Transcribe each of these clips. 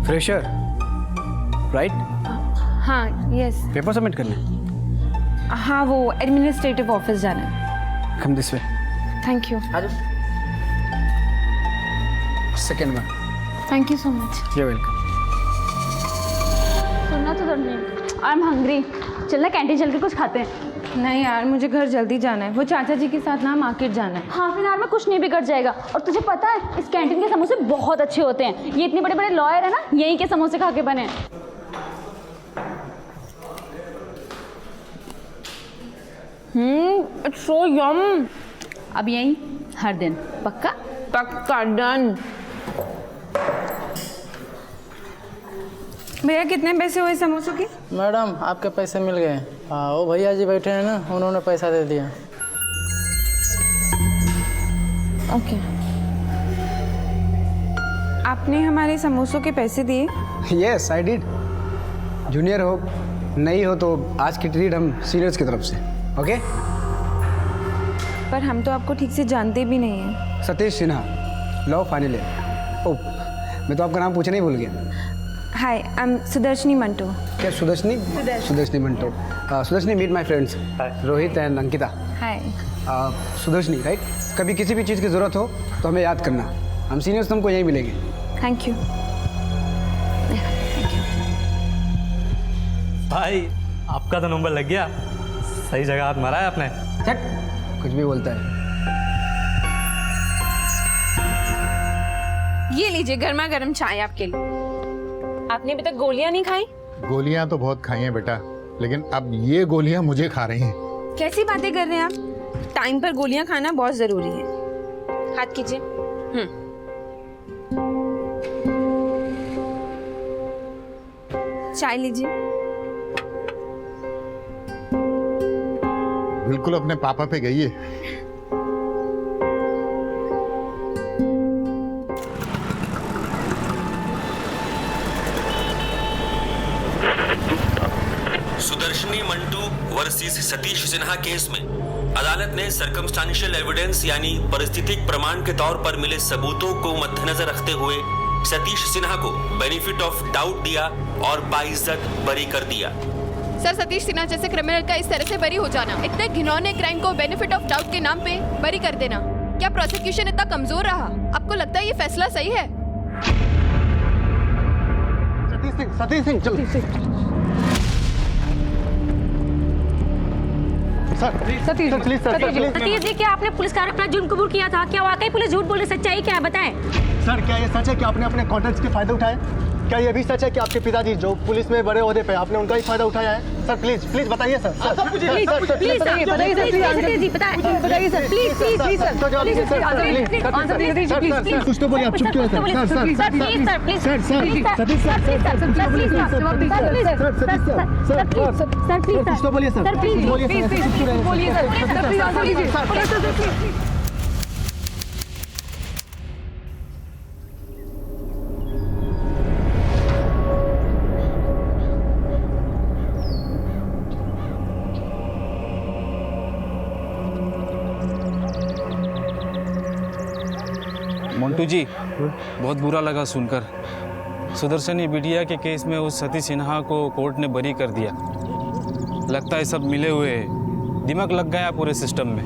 Fresher right? हाँ yes. Paper submit करने? हाँ वो एडमिनिस्ट्रेटिव ऑफिस जाना है। Come this way. Thank you. Second में। Thank you so much. You welcome. सुनना तो नहीं, आई एम हंग्री। चलना कैंटीन चल के कुछ खाते हैं। नहीं यार मुझे घर जल्दी जाना है, वो चाचा जी के साथ ना मार्केट जाना है। हाफ एन आवर में कुछ नहीं बिगड़ जाएगा। और तुझे पता है इस कैंटीन के समोसे बहुत अच्छे होते हैं। ये इतने बड़े बड़े लॉयर है ना, यहीं के समोसे खा के बने हैं। इट्स सो यम। अब यहीं हर दिन पक्का? पक्का डन। भैया कितने पैसे हुए समोसों के? मैडम आपके पैसे मिल गए। हाँ वो भैया जी बैठे हैं ना, उन्होंने पैसा दे दिया। ओके। आपने हमारे समोसों के पैसे दिए? Yes I did. जूनियर हो नहीं हो तो आज की ट्रीट हम सीनियर्स की तरफ से। ओके? पर हम तो आपको ठीक से जानते भी नहीं हैं। Satish Sinha, law final year. Oh मैं तो आपका नाम पूछना ही भूल गया। Hi I am Sudarshani Manto. क्या Sudarshani? Sudarshani Manto. Sudarshani meet my friends Rohit and Ankita. Hi. Sudarshani right? कभी किसी भी चीज़ की ज़रूरत हो तो हमें याद करना, हम सीनियर्स तुमको यहीं मिलेंगे। Thank you. भाई आपका तो नंबर लग गया, सही जगह हाथ मारा है आपने। चट कुछ भी बोलता है। ये लीजिए गर्मा गर्म चाय आपके लिए। आपने अभी तक गोलियां नहीं खाई? गोलियां तो बहुत खाई हैं बेटा, लेकिन अब ये गोलियां मुझे खा रही हैं। कैसी बातें कर रहे हैं आप? टाइम पर गोलियां खाना बहुत जरूरी है। हाथ कीजिए। चाय लीजिए। बिल्कुल अपने पापा पे गई है। सुदर्शनी मंटू वर्सेस सतीश सिन्हा केस में अदालत ने सर्कमस्टांशियल एविडेंस यानी परिस्थितिक प्रमाण के तौर पर मिले सबूतों को मद्देनजर रखते हुए सतीश सिन्हा को बेनिफिट ऑफ डाउट दिया और बाइज्जत बरी कर दिया। सर सतीश सिन्हा जैसे क्रिमिनल का इस तरह से बरी हो जाना, इतने घिनौने क्राइम को बेनिफिट ऑफ डाउट के नाम पे बरी कर देना, क्या प्रोसिक्यूशन इतना कमजोर रहा? आपको लगता है ये फैसला सही है? सतीश सिंह चलो। सतीश जी, क्या आपने पुलिस का अपना जुर्म कबूल किया था? क्या वाकई पुलिस झूठ बोले? सच्चाई क्या है बताएं? सर क्या ये सच है कि आपने अपने कॉन्ट्रैक्ट्स के फायदे उठाए? क्या ये भी सच है कि आपके पिताजी जो पुलिस में बड़े ओहदे पे आपने उनका ही फायदा उठाया है? सर प्लीज प्लीज बताइए सर। कुछ तो बोलिए, आप चुप क्यों हैं सर? कुछ तो बोलिए सर। मोंटू जी बहुत बुरा लगा सुनकर। सुदर्शनी बिटिया के केस में उस सतीश सिन्हा को कोर्ट ने बरी कर दिया। लगता है सब मिले हुए हैं, दिमाग लग गया पूरे सिस्टम में।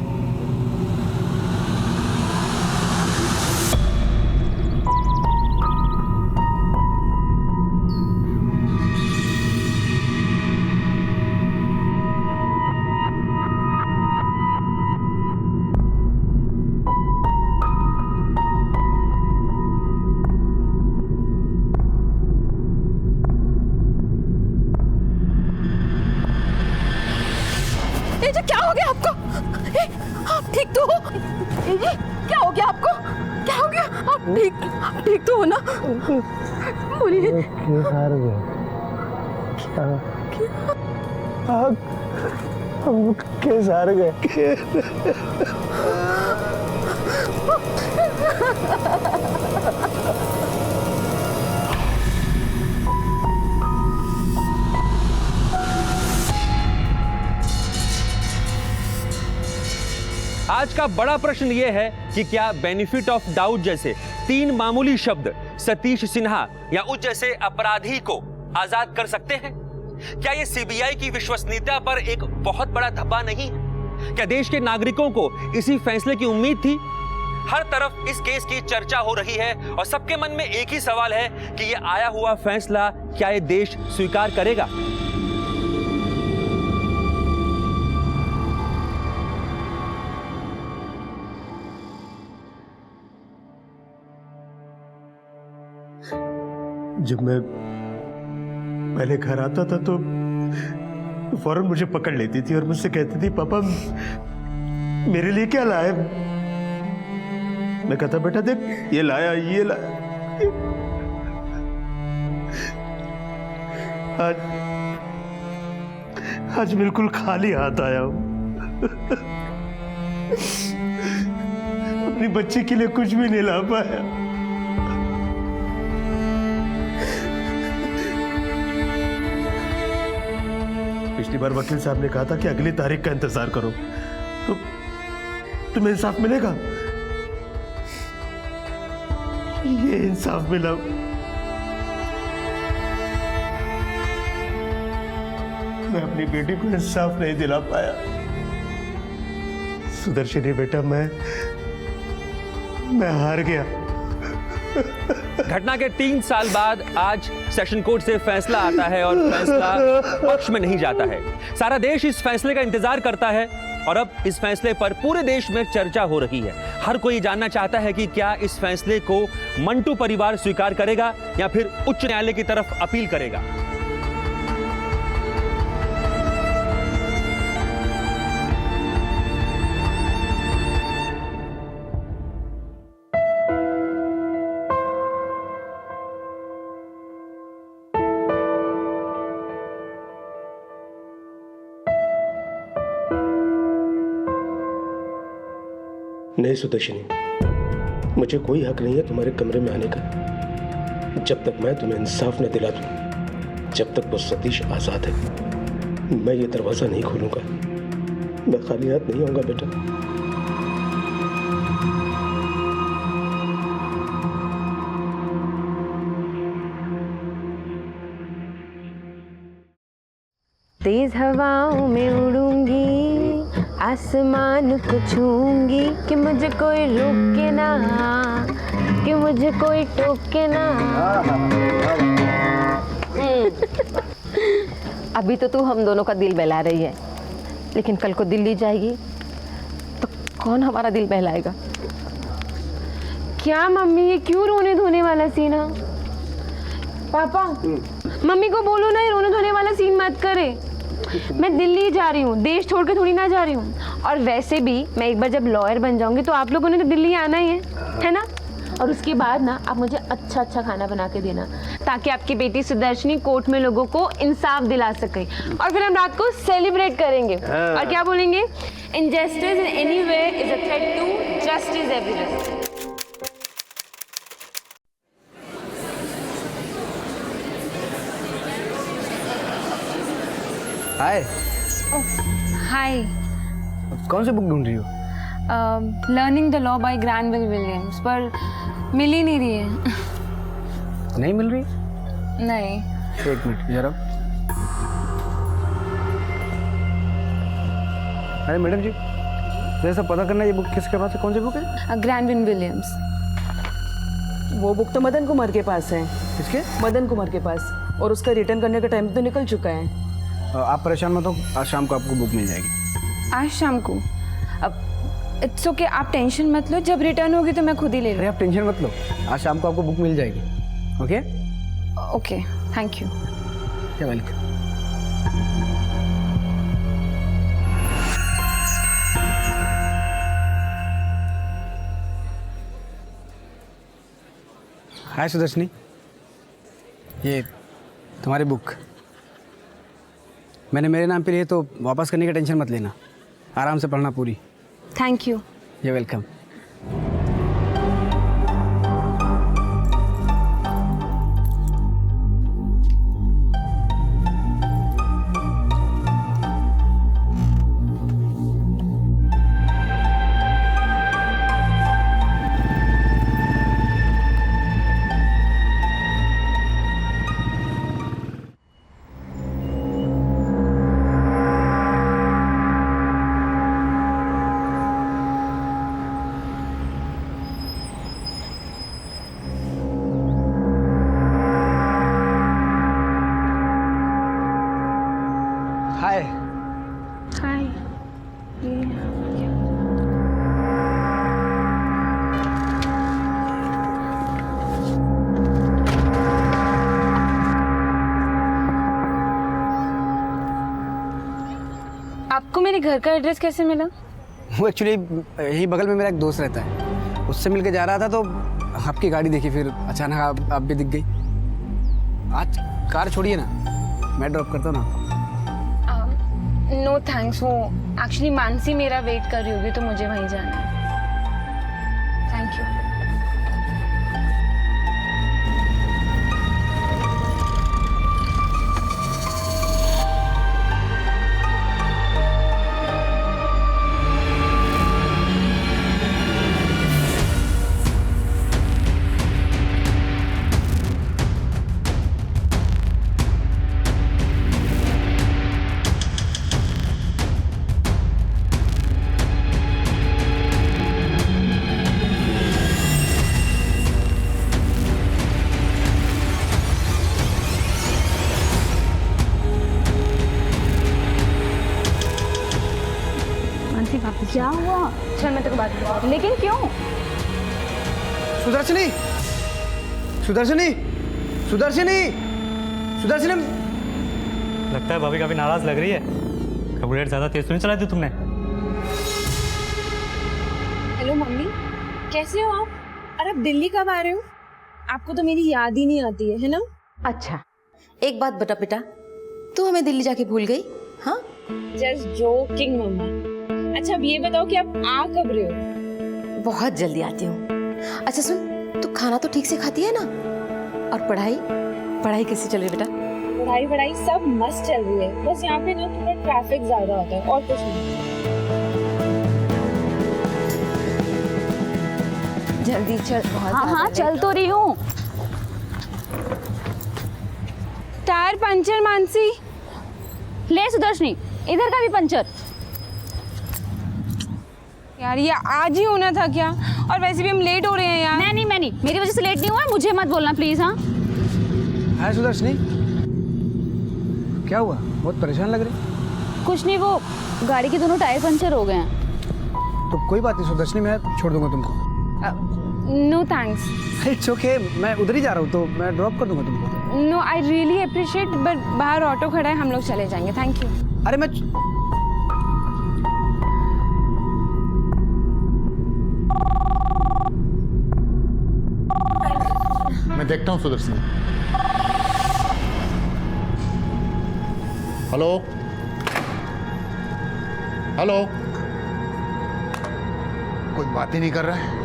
क्या हो गया आपको? आप ठीक तो हो? क्या हो गया आपको? क्या हो गया? आप ठीक तो हो ना? बोलिए। हम केस हार गए। आज का बड़ा प्रश्न यह है कि क्या बेनिफिट ऑफ डाउट जैसे 3 मामूली शब्द सतीश सिन्हा या उस जैसे अपराधी को आजाद कर सकते हैं? क्या यह सीबीआई की विश्वसनीयता पर एक बहुत बड़ा धब्बा नहीं है? क्या देश के नागरिकों को इसी फैसले की उम्मीद थी? हर तरफ इस केस की चर्चा हो रही है और सबके मन में एक ही सवाल है कि यह आया हुआ फैसला क्या यह देश स्वीकार करेगा? जब मैं पहले घर आता था तो फौरन मुझे पकड़ लेती थी और मुझसे कहती थी, पापा मेरे लिए क्या लाए? मैं कहता, बेटा देख ये लाया, ये लाया। आज बिल्कुल खाली हाथ आया हूं। अपनी बच्ची के लिए कुछ भी नहीं ला पाया। पिछली बार वकील साहब ने कहा था कि अगली तारीख का इंतजार करो, तो तुम्हें इंसाफ मिलेगा। ये इंसाफ मिला। मैं अपनी बेटी को इंसाफ नहीं दिला पाया। सुदर्शनी बेटा, मैं हार गया। घटना के 3 साल बाद आज सेशन कोर्ट से फैसला आता है और फैसला पक्ष में नहीं जाता है। सारा देश इस फैसले का इंतजार करता है और अब इस फैसले पर पूरे देश में चर्चा हो रही है। हर कोई जानना चाहता है कि क्या इस फैसले को मंटू परिवार स्वीकार करेगा या फिर उच्च न्यायालय की तरफ अपील करेगा। नहीं सुदर्शनी, मुझे कोई हक नहीं है तुम्हारे कमरे में आने का। जब तक मैं तुम्हें इंसाफ न दिला दूं, जब तक वो सतीश आजाद है, मैं ये दरवाजा नहीं खोलूंगा। मैं खाली हाथ नहीं आऊंगा बेटा। तेज हवाओं में उड़ूंगी, आसमान को छूंगी, कि मुझे कोई रोके ना, कि मुझे कोई टोके ना। अभी तो तू हम दोनों का दिल बहला रही है, लेकिन कल को दिल्ली जाएगी तो कौन हमारा दिल बहलाएगा? क्या मम्मी, ये क्यों रोने धोने वाला सीन है? पापा, मम्मी को बोलो ना ये रोने धोने वाला सीन मत करे। मैं दिल्ली जा रही हूँ, देश छोड़ के थोड़ी ना जा रही हूँ। और वैसे भी मैं एक बार जब लॉयर बन जाऊंगी तो आप लोगों ने तो दिल्ली आना ही है ना? और उसके बाद ना आप मुझे अच्छा अच्छा खाना बना के देना, ताकि आपकी बेटी सुदर्शनी कोर्ट में लोगों को इंसाफ दिला सके। और फिर हम रात को सेलिब्रेट करेंगे। और क्या बोलेंगे? Injustice in anywhere is a threat to justice everywhere. Hi. Hi. कौन सी बुक ढूंढ रही हो? Learning the law by Granville Williams, पर मिल ही नहीं रही है। नहीं मिल रही? नहीं। एक मिनट जरा। अरे मैडम जी, जैसा पता करना ये बुक किसके पास है? कौन सी बुक है? Granville Williams. वो बुक तो मदन कुमार के पास है। किसके? मदन कुमार के पास, और उसका रिटर्न करने का टाइम तो निकल चुका है। आप परेशान मत हो, आज शाम को आपको बुक मिल जाएगी। आज शाम को? अब इट्स ओके, आप टेंशन मत लो, जब रिटर्न होगी तो मैं खुद ही ले लूँगी। अरे आप टेंशन मत लो, आज शाम को आपको बुक मिल जाएगी। Okay okay, thank you. Welcome. Hi Sudarshani, ये तुम्हारी बुक मैंने मेरे नाम पे लिए, तो वापस करने का टेंशन मत लेना, आराम से पढ़ना पूरी। Thank you. ये वेलकम। मेरे घर का एड्रेस कैसे मिला? वो एक्चुअली यही बगल में मेरा एक दोस्त रहता है, उससे मिलके जा रहा था तो आपकी गाड़ी देखी, फिर अचानक आप भी दिख गई। आज कार छोड़िए ना, मैं ड्रॉप करता हूँ ना। नो थैंक्स, वो एक्चुअली मानसी मेरा वेट कर रही होगी तो मुझे वहीं जाना है। Thank you. क्या हुआ? चल मैं तेरे को बात बताती हूँ। लेकिन क्यों? सुदर्शनी, सुदर्शनी, सुदर्शनी, सुदर्शनी। लगता है भाभी काफी नाराज लग रही है। बुलेट ज्यादा तेज तो नहीं चलाई थी तुमने? हेलो मम्मी, कैसे हो आप? अरे आप दिल्ली कब आ रहे हो? आपको तो मेरी याद ही नहीं आती है ना? अच्छा, एक बात बता बेटा, तू हमें दिल्ली जाके भूल गई? हाँ, जस्ट जोकिंग मम्मा। अच्छा अब ये बताओ कि आप आ कब रहे हो? बहुत जल्दी आती हूँ। अच्छा सुन, तू खाना तो ठीक से खाती है ना? और पढ़ाई पढ़ाई कैसी चल रही है बेटा? पढ़ाई सब मस्त चल रही है, बस यहाँ पे ना थोड़ा ट्रैफिक ज्यादा होता है और कुछ नहीं। जल्दी चल। हाँ चल तो रही हूँ। Tyre puncture Mansi. ले सुदर्शनी, इधर का भी पंचर। यार ये आज ही होना था क्या? और वैसे भी हम लेट हो रहे हैं यार। मैं नहीं, मेरी वजह से लेट नहीं हुआ, मुझे मत बोलना प्लीज। हाँ हाय सुदर्शनी, क्या हुआ? बहुत परेशान लग रही। कुछ नहीं, वो गाड़ी के दोनों टायर पंचर हो गए हैं। तो कोई बात नहीं सुदर्शनी, मैं छोड़ दूंगा तुमको। No thanks. इट्स ओके, मैं उधर ही जा रहा हूँ तो मैं ड्रॉप कर दूंगा तुमको। No I really appreciate, but बाहर ऑटो खड़ा है, हम लोग चले जाएंगे। Thank you. अरे मैं देखता हूँ सुदर्शनी। हेलो हेलो, कोई बात ही नहीं कर रहा है।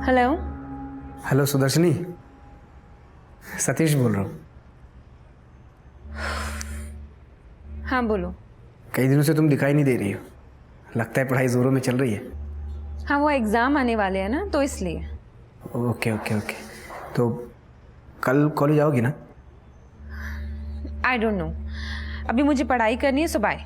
हेलो हेलो सुदर्शनी, सतीश बोल रहा हूँ। हाँ बोलो। कई दिनों से तुम दिखाई नहीं दे रही हो, लगता है पढ़ाई जोरों में चल रही है। हाँ वो एग्ज़ाम आने वाले हैं ना, तो इसलिए। ओके ओके ओके, तो कल कॉलेज आओगी ना? आई डोंट नो, अभी मुझे पढ़ाई करनी है, सो बाय।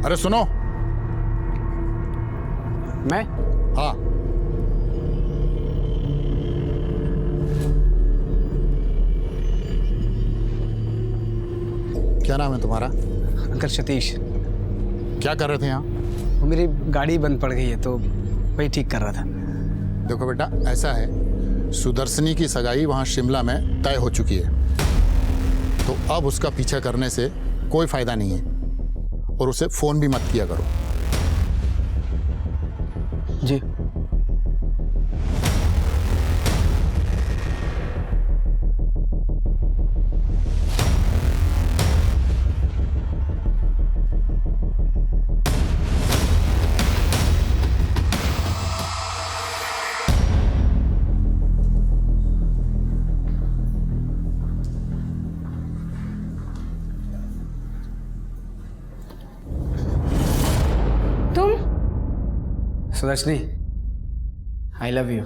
अरे सुनो। मैं? हाँ, क्या नाम है तुम्हारा? अंकल सतीश। क्या कर रहे थे यहाँ? वो मेरी गाड़ी बंद पड़ गई है तो वही ठीक कर रहा था। देखो बेटा, ऐसा है, सुदर्शनी की सगाई वहाँ शिमला में तय हो चुकी है, तो अब उसका पीछा करने से कोई फायदा नहीं है, और उसे फोन भी मत किया करो। जी। सुदर्शनी, आई लव यू।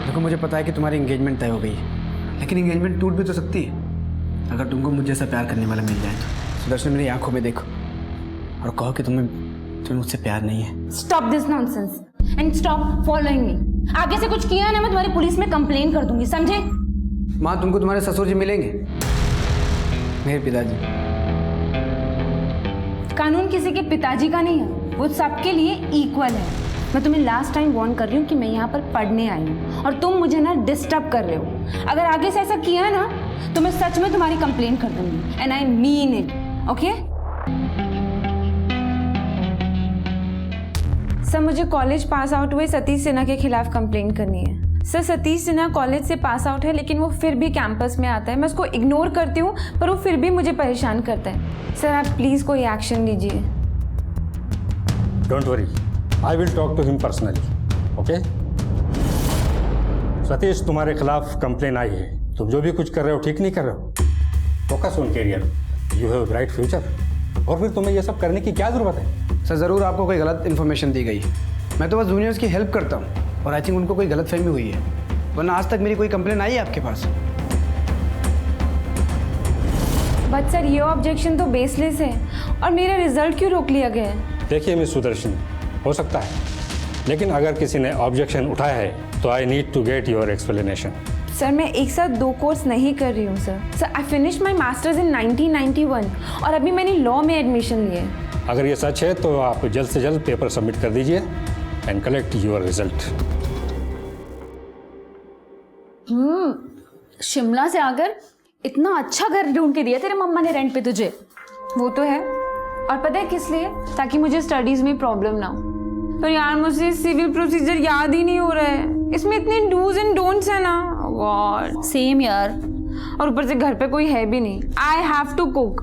देखो मुझे पता है कि तुम्हारी एंगेजमेंट तय हो गई है, लेकिन एंगेजमेंट टूट भी तो सकती है अगर तुमको मुझ जैसा प्यार करने वाला मिल जाए तो। सुदर्शनी, मेरी आंखों में देखो और कहो कि तुम्हें मुझसे प्यार नहीं है। Stop this nonsense and stop following me. आगे से कुछ किया ना मैं तुम्हारी पुलिस में कंप्लेन कर दूंगी, समझे? माँ, तुमको तुम्हारे ससुर जी मिलेंगे, मेरे पिताजी। कानून किसी के पिताजी का नहीं है, वो सबके लिए इक्वल है। मैं तुम्हें लास्ट टाइम वार्न कर रही हूँ कि मैं यहाँ पर पढ़ने आई हूँ और तुम मुझे ना डिस्टर्ब कर रहे हो। अगर आगे से ऐसा किया ना तो मैं सच में तुम्हारी कंप्लेन कर दूंगी, and I mean it, okay? Sir, मुझे कॉलेज पास आउट हुए सतीश सिन्हा के खिलाफ कंप्लेन करनी है। सर, सतीश सिन्हा कॉलेज से पास आउट है लेकिन वो फिर भी कैंपस में आता है। मैं उसको इग्नोर करती हूँ पर वो फिर भी मुझे परेशान करता है। सर, आप प्लीज़ कोई एक्शन लीजिए। Don't worry, I will talk to him personally, okay? Satish, तुम्हारे खिलाफ कंप्लेन आई है। तुम जो भी कुछ कर रहे हो ठीक नहीं कर रहे हो। Focus on career, you have bright future. और फिर तुम्हें ये सब करने की क्या ज़रूरत है? सर, ज़रूर आपको कोई गलत इन्फॉर्मेशन दी गई है। मैं तो बस जूनियर्स की हेल्प करता हूँ और आई थिंक उनको कोई गलत फहमी हुई है, वरना आज तक मेरी कोई कंप्लेन आई है आपके पास? बट सर, ये ऑब्जेक्शन तो बेसलेस है और मेरा रिजल्ट क्यों रोक लिया गया है? देखिए मिस सुदर्शन, हो सकता है, लेकिन अगर किसी ने ऑब्जेक्शन उठाया है तो I need to get your explanation. Sir, मैं एक साथ 2 कोर्स नहीं कर रही हूँ sir. Sir, I finish my masters in 1991 और अभी मैंने लॉ में एडमिशन लिया है। अगर ये सच है तो आप जल्द से जल्द पेपर सबमिट कर दीजिए and collect your result. Shimla से आकर इतना अच्छा घर ढूंढ के दिया तेरे मम्मा ने रेंट पे तुझे। वो तो है, और पता है किस लिए? ताकि मुझे स्टडीज में प्रॉब्लम ना हो। पर यार, मुझे सिविल प्रोसीजर याद ही नहीं हो रहा है। इसमें इतने डूज एंड डोंट्स है ना। गॉड, सेम यार। और ऊपर से घर पे कोई है भी नहीं। I have to cook.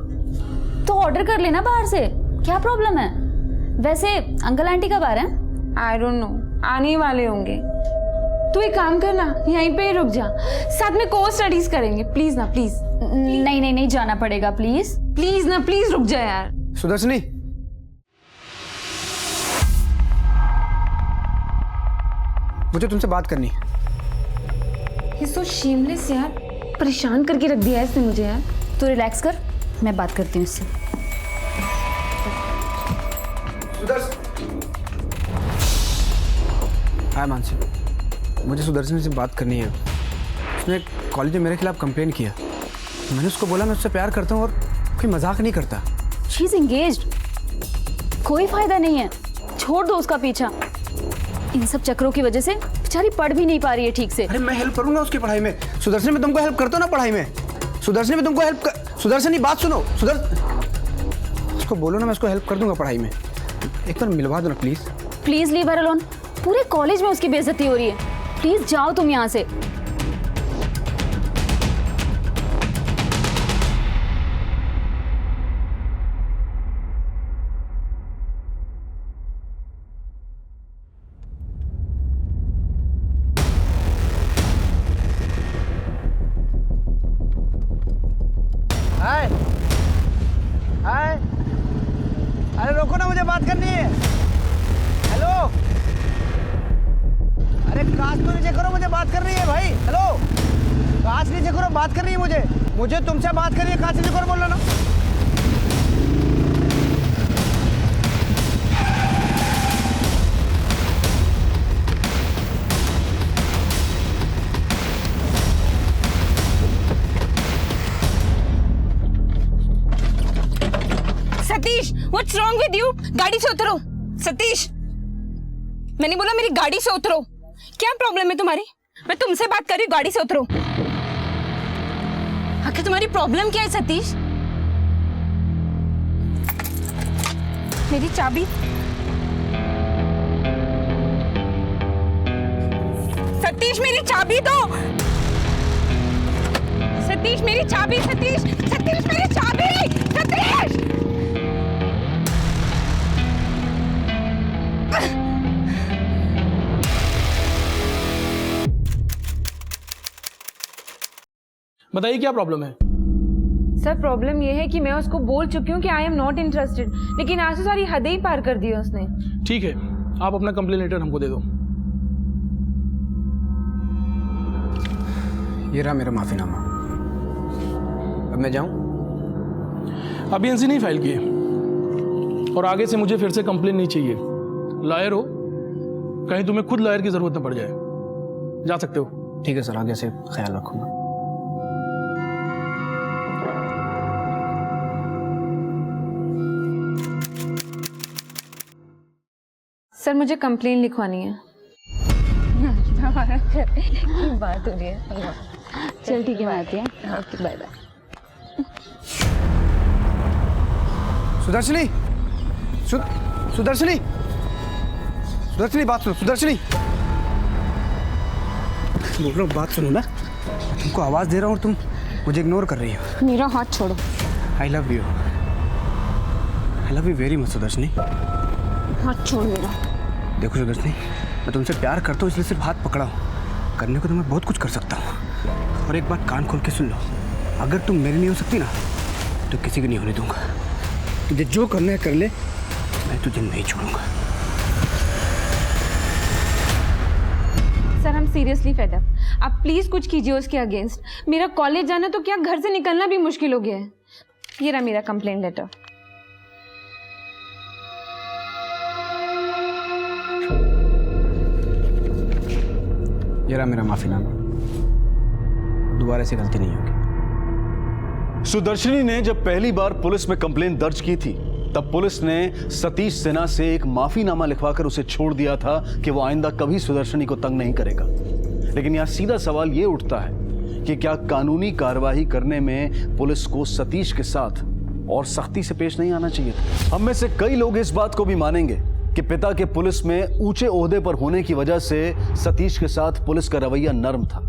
तो ऑर्डर कर लेना बाहर से, क्या प्रॉब्लम है? वैसे अंकल आंटी कब आ रहे हैं? आई डोंट नो, आने वाले होंगे। तू एक काम करना, यहीं पे ही रुक जा, साथ में कोर्स स्टडीज करेंगे। प्लीज ना, प्लीज। नहीं नहीं नहीं, जाना पड़ेगा, प्लीज प्लीज ना, प्लीज रुक जा यार। सुदर्शनी, मुझे तुमसे बात करनी है। ये सो शेमलेस यार, परेशान करके रख दिया है इसने मुझे यार। तू रिलैक्स कर, मैं बात करती हूँ इससे। हाँ मानसी, मुझे सुदर्शन से बात करनी है। उसने कॉलेज में मेरे खिलाफ कंप्लेन किया। मैंने उसको बोला मैं उससे प्यार करता हूँ और कोई मजाक नहीं करता। शी इज एंगेज्ड, कोई फायदा नहीं है, छोड़ दो उसका पीछा। इन सब चक्रों की वजह से बेचारी पढ़ भी नहीं पा रही है ठीक से। अरे मैं हेल्प करूंगा उसकी पढ़ाई में। सुदर्शन, मैं तुमको हेल्प करता हूँ ना पढ़ाई में। सुदर्शन, मैं तुमको हेल्प कर। सुदर्शन, बात सुनो। उसको बोलो ना, मैं उसको हेल्प कर दूंगा पढ़ाई में। एक बार मिलवा दो ना please. Please leave her alone. पूरे कॉलेज में उसकी बेइज्जती हो रही है। प्लीज जाओ तुम यहाँ से। हाय हाय, अरे रोको ना, मुझे बात करनी है। हेलो, अरे कांच तो नीचे करो, मुझे बात करनी है भाई। हेलो, कांच नीचे करो, बात करनी है मुझे तुमसे बात करनी है। कांच नीचे करो, बोल रहा ना। Satish, what's wrong with you? गाड़ी से उतरो। सतीश, मैंने बोला मेरी गाड़ी से उतरो। क्या प्रॉब्लम है तुम्हारी? मैं तुमसे बात कर रही हूँ, गाड़ी से उतरो। आखिर तुम्हारी प्रॉब्लम क्या है सतीश? मेरी चाबी। सतीश, मेरी चाबी दो। सतीश, मेरी चाबी। सतीश, सतीश, मेरी चाबी। सतीश, बताइए क्या प्रॉब्लम है? सर, प्रॉब्लम ये है कि मैं उसको बोल चुकी हूँ कि आई एम नॉट इंटरेस्टेड, लेकिन आज तो सारी हदें ही पार कर दी है उसने। ठीक है, आप अपना कंप्लेन लेटर हमको दे दो। ये रहा मेरा माफीनामा। अब मैं जाऊं? अभी एनसी नहीं फाइल किए और आगे से मुझे फिर से कंप्लेन नहीं चाहिए। लॉयर हो, कहीं तुम्हें खुद लॉयर की जरूरत न पड़ जाए। जा सकते हो। ठीक है सर, आगे से ख्याल रखूंगा। सर मुझे कंप्लेन लिखवानी है। बात हो रही है। चल ठीक है, मैं आती हूँ। Okay, bye bye. Sudarshani, Sudarshani, Sudarshani, बात सुनो। सुदर्शनी, बोल रहा हूँ, बात सुनो ना। तुमको आवाज़ दे रहा हूँ और तुम मुझे इग्नोर कर रही हो। मेरा हाथ छोड़ो। I love you very much Sudarshani. हाथ छोड़ मेरा। देखो सुदर्शनी, मैं तुमसे प्यार करता हूँ, इसलिए सिर्फ हाथ पकड़ा हूँ। करने को तो मैं बहुत कुछ कर सकता हूँ। और एक बात कान खोल के सुन लो, अगर तुम मेरी नहीं हो सकती ना, तो किसी की नहीं होने दूंगा। तुझे जो करना है कर ले, मैं तुझे नहीं छोड़ूंगा। सर हम सीरियसली फेड अप। आप प्लीज कुछ कीजिए उसके अगेंस्ट। मेरा कॉलेज जाना तो क्या, घर से निकलना भी मुश्किल हो गया है। ये रहा मेरा कंप्लेंट लेटर। ये रहा मेरा माफीनामा। दोबारा ऐसी गलती नहीं होगी। सुदर्शनी ने जब पहली बार पुलिस में कंप्लेंट दर्ज की थी, तब पुलिस ने सतीश सिन्हा से एक माफीनामा लिखवाकर उसे छोड़ दिया था कि वो आइंदा कभी सुदर्शनी को तंग नहीं करेगा। लेकिन यहां सीधा सवाल ये उठता है कि क्या कानूनी कार्यवाही करने में पुलिस को सतीश के साथ और सख्ती से पेश नहीं आना चाहिए था? हम में से कई लोग इस बात को भी मानेंगे कि पिता के पुलिस में ऊंचे ओहदे पर होने की वजह से सतीश के साथ पुलिस का रवैया नर्म था।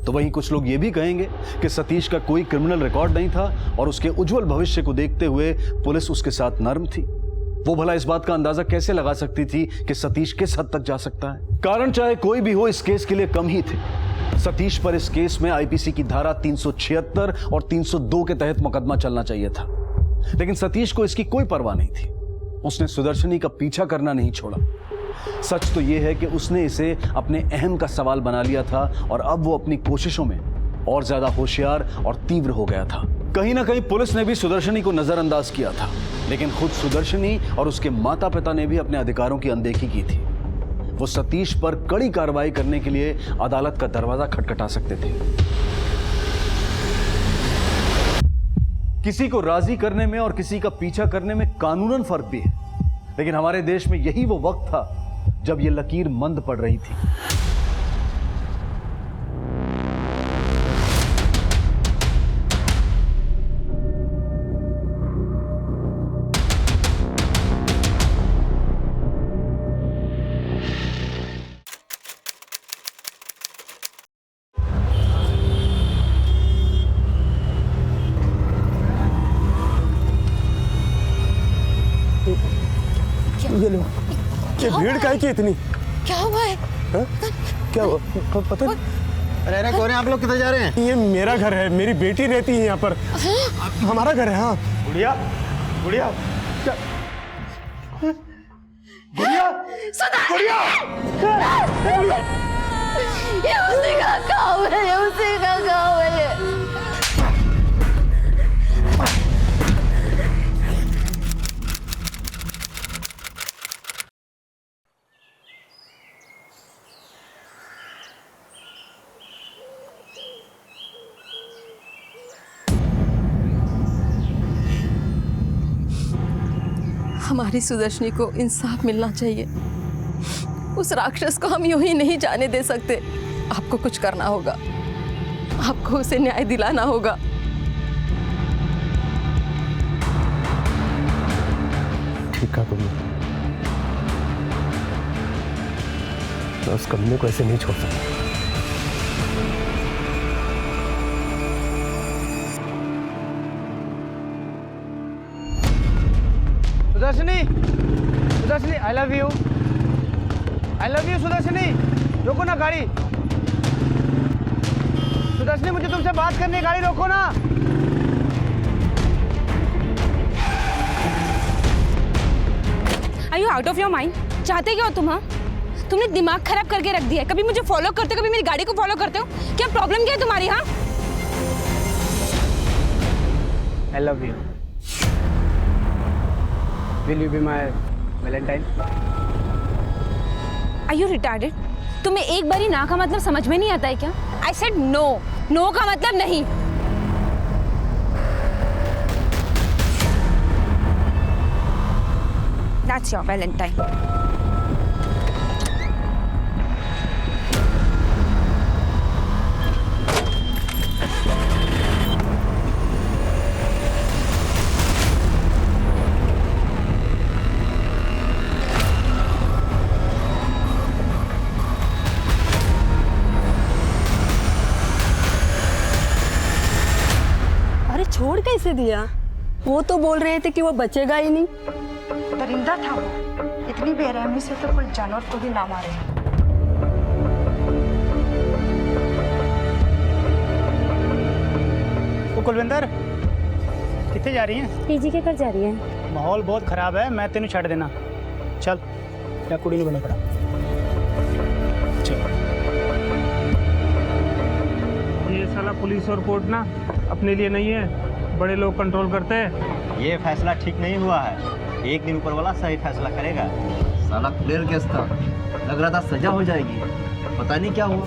तो वहीं कुछ लोग ये भी कहेंगे कि सतीश का कोई क्रिमिनल रिकॉर्ड नहीं था और उसके उज्जवल भविष्य को देखते हुए पुलिस उसके साथ नर्म थी। वो भला इस बात का अंदाजा कैसे लगा सकती थी कि सतीश किस हद तक जा सकता है? कारण चाहे कोई भी हो, इस केस के लिए कम ही थे। सतीश पर इस केस में आईपीसी की धारा 376 और 302 के तहत मुकदमा चलना चाहिए था, लेकिन सतीश को इसकी कोई परवाह नहीं थी। उसने सुदर्शनी का पीछा करना नहीं छोड़ा। सच तो यह है कि उसने इसे अपने अहम का सवाल बना लिया था और अब वो अपनी कोशिशों में और ज्यादा होशियार और तीव्र हो गया था। कहीं ना कहीं पुलिस ने भी सुदर्शनी को नजरअंदाज किया था, लेकिन खुद सुदर्शनी और उसके माता पिता ने भी अपने अधिकारों की अनदेखी की थी। वो सतीश पर कड़ी कार्रवाई करने के लिए अदालत का दरवाजा खटखटा सकते थे। किसी को राजी करने में और किसी का पीछा करने में कानूनन फर्क भी है, लेकिन हमारे देश में यही वो वक्त था जब ये लकीर मंद पड़ रही थी। ये लो, ये भीड़ काहे की इतनी? क्या हुआ है? हा? क्या हुआ? पता नहीं। अरे कौन है आप लोग? किधर जा रहे हैं? ये मेरा घर है, मेरी बेटी रहती है यहाँ पर। हमारा घर है। हाँ गुड़िया, गुड़िया, गुड़िया, गुड़िया, ये उसी का काम है, ये उसी का काम है। हमारी सुदर्शनी को इंसाफ मिलना चाहिए। उस राक्षस को हम यूं ही नहीं जाने दे सकते। आपको कुछ करना होगा, आपको उसे न्याय दिलाना होगा। ठीक है तुमने, मैं उस कमीने को ऐसे नहीं छोड़ सकता। सुदर्शनी, सुदर्शनी, आई लव यू सुदर्शनी। रोको ना गाड़ी। सुदर्शनी, मुझे तुमसे बात करनी है, गाड़ी रोको ना। Are you out of your mind? चाहते क्या हो तुम? हाँ, तुमने दिमाग खराब करके रख दिया है। कभी मुझे फॉलो करते हो, कभी मेरी गाड़ी को फॉलो करते हो। क्या प्रॉब्लम क्या है तुम्हारी? हाँ, I love you. Will you be my valentine? Are you retarded? तुम्हें एक बारी ना का मतलब समझ में नहीं आता है क्या? I said no. नो का मतलब नहीं। That's your Valentine. अरे छोड़ कैसे दिया? वो तो बोल रहे थे कि वो बचेगा ही नहीं। दरिंदा था वो, इतनी बेरहमी से तो कोई जानवर को भी ना मारे। तो कुलविंदर कितने जा रही हैं? पीजी के घर जा रही है। माहौल बहुत खराब है, मैं तेन छड़ देना। चल, क्या कुड़ी नहीं बना पड़ा। चल। ये साला पुलिस और कोर्ट ना अपने लिए नहीं है, बड़े लोग कंट्रोल करते हैं। ये फैसला ठीक नहीं हुआ है। एक दिन ऊपर वाला सही फैसला करेगा। साला क्लियर केस था, लग रहा था सजा हो जाएगी, पता नहीं क्या हुआ।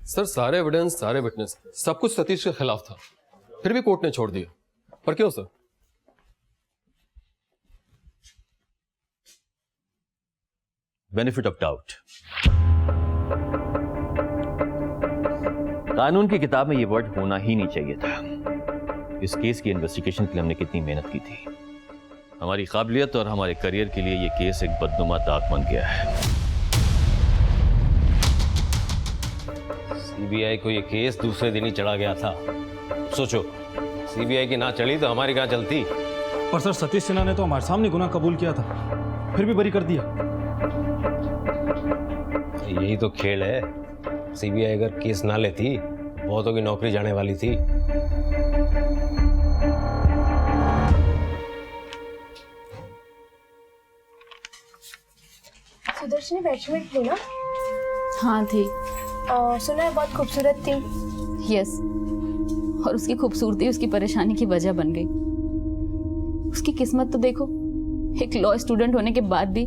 सर सारे एविडेंस, सारे विटनेस, सब कुछ सतीश के खिलाफ था, फिर भी कोर्ट ने छोड़ दिया। पर क्यों सर? Benefit of doubt. कानून की किताब में यह वर्ड होना ही नहीं चाहिए था। इस केस की इन्वेस्टिगेशन के लिए हमने कितनी मेहनत की थी। हमारी काबिलियत और हमारे करियर के लिए यह केस एक बदनुमा दाग बन गया है। सीबीआई को यह केस दूसरे दिन ही चढ़ा गया था। सोचो, सीबीआई की ना चढ़ी तो हमारी कहां चलती। पर सर सतीश सिन्हा ने तो हमारे सामने गुनाह कबूल किया था, फिर भी बरी कर दिया। यही तो खेल है। सीबीआई अगर केस ना लेती, बहुतों की नौकरी जाने वाली थी। सुदर्शनी बेडशीट थी ना? हाँ थी। सुना है बहुत खूबसूरत थी। यस, और उसकी खूबसूरती उसकी परेशानी की वजह बन गई। उसकी किस्मत तो देखो, एक लॉ स्टूडेंट होने के बाद भी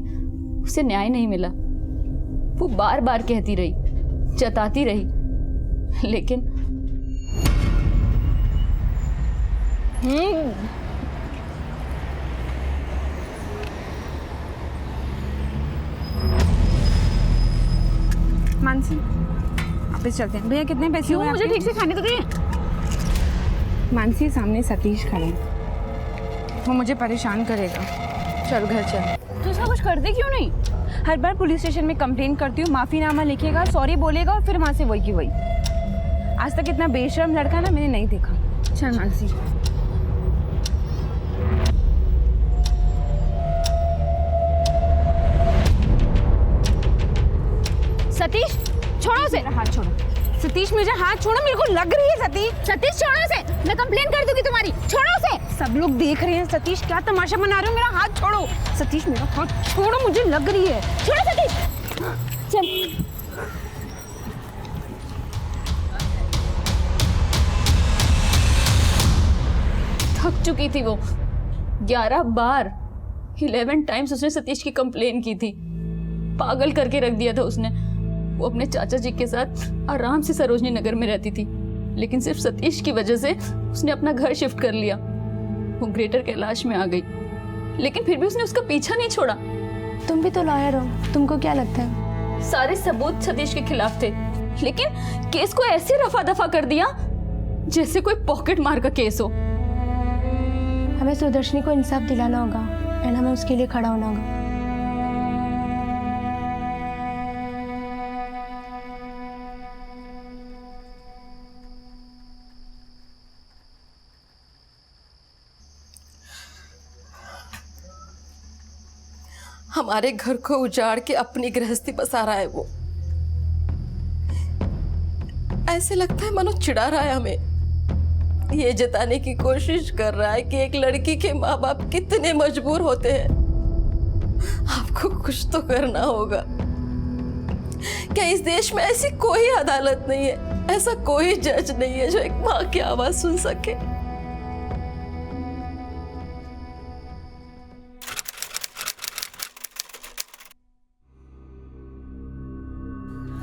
उसे न्याय नहीं मिला। वो बार बार कहती रही, जताती रही, लेकिन मानसी, वापस चलते हैं। भैया कितने पैसे हुए? मुझे ठीक से खाने तो दे। मानसी, सामने सतीश खड़े हैं, वो मुझे परेशान करेगा। चल घर चल। तो ऐसा कुछ करते क्यों नहीं? हर बार पुलिस स्टेशन में कंप्लेन करती हूँ, माफीनामा लिखेगा, सॉरी बोलेगा और फिर वहां से वही की वही। आज तक इतना बेशर्म लड़का ना मैंने नहीं देखा। चल मानसी। सतीश छोड़ो उसे। हाथ छोड़ो सतीश, मुझे हाथ छोड़ो, मेरे को लग रही है। सतीश छोड़ो उसे, मैं कंप्लेन कर दूंगी तुम्हारी। छोड़ो उसे। सब लोग देख रहे हैं। सतीश क्या तमाशा बना रहे हो? मेरा हाथ छोड़ो। सतीश मेरा हाथ छोड़ो, मुझे लग रही है। छोड़ो सतीश। चल। थक चुकी थी वो। 11 बार 11 टाइम्स उसने सतीश की कंप्लेन की थी। पागल करके रख दिया था उसने। वो अपने चाचा जी के साथ आराम से सरोजनी नगर में रहती थी, लेकिन सिर्फ सतीश की वजह से उसने अपना घर शिफ्ट कर लिया। वो ग्रेटर कैलाश में आ गई, लेकिन फिर भी उसने उसका पीछा नहीं छोड़ा। तुम भी तो लॉयर हो, तुमको क्या लगता है? सारे सबूत सतीश के खिलाफ थे, लेकिन केस को ऐसे रफा दफा कर दिया जैसे कोई पॉकेट मार का केस हो। हमें सुदर्शनी को इंसाफ दिलाना होगा एंड हमें उसके लिए खड़ा होना होगा। हमारे घर को उजाड़ के अपनी गृहस्थी बसा रहा है वो। ऐसे लगता है मानो चिढ़ा रहा है हमें। ये जताने की कोशिश कर रहा है कि एक लड़की के माँ बाप कितने मजबूर होते हैं। आपको कुछ तो करना होगा। क्या इस देश में ऐसी कोई अदालत नहीं है, ऐसा कोई जज नहीं है जो एक माँ की आवाज सुन सके?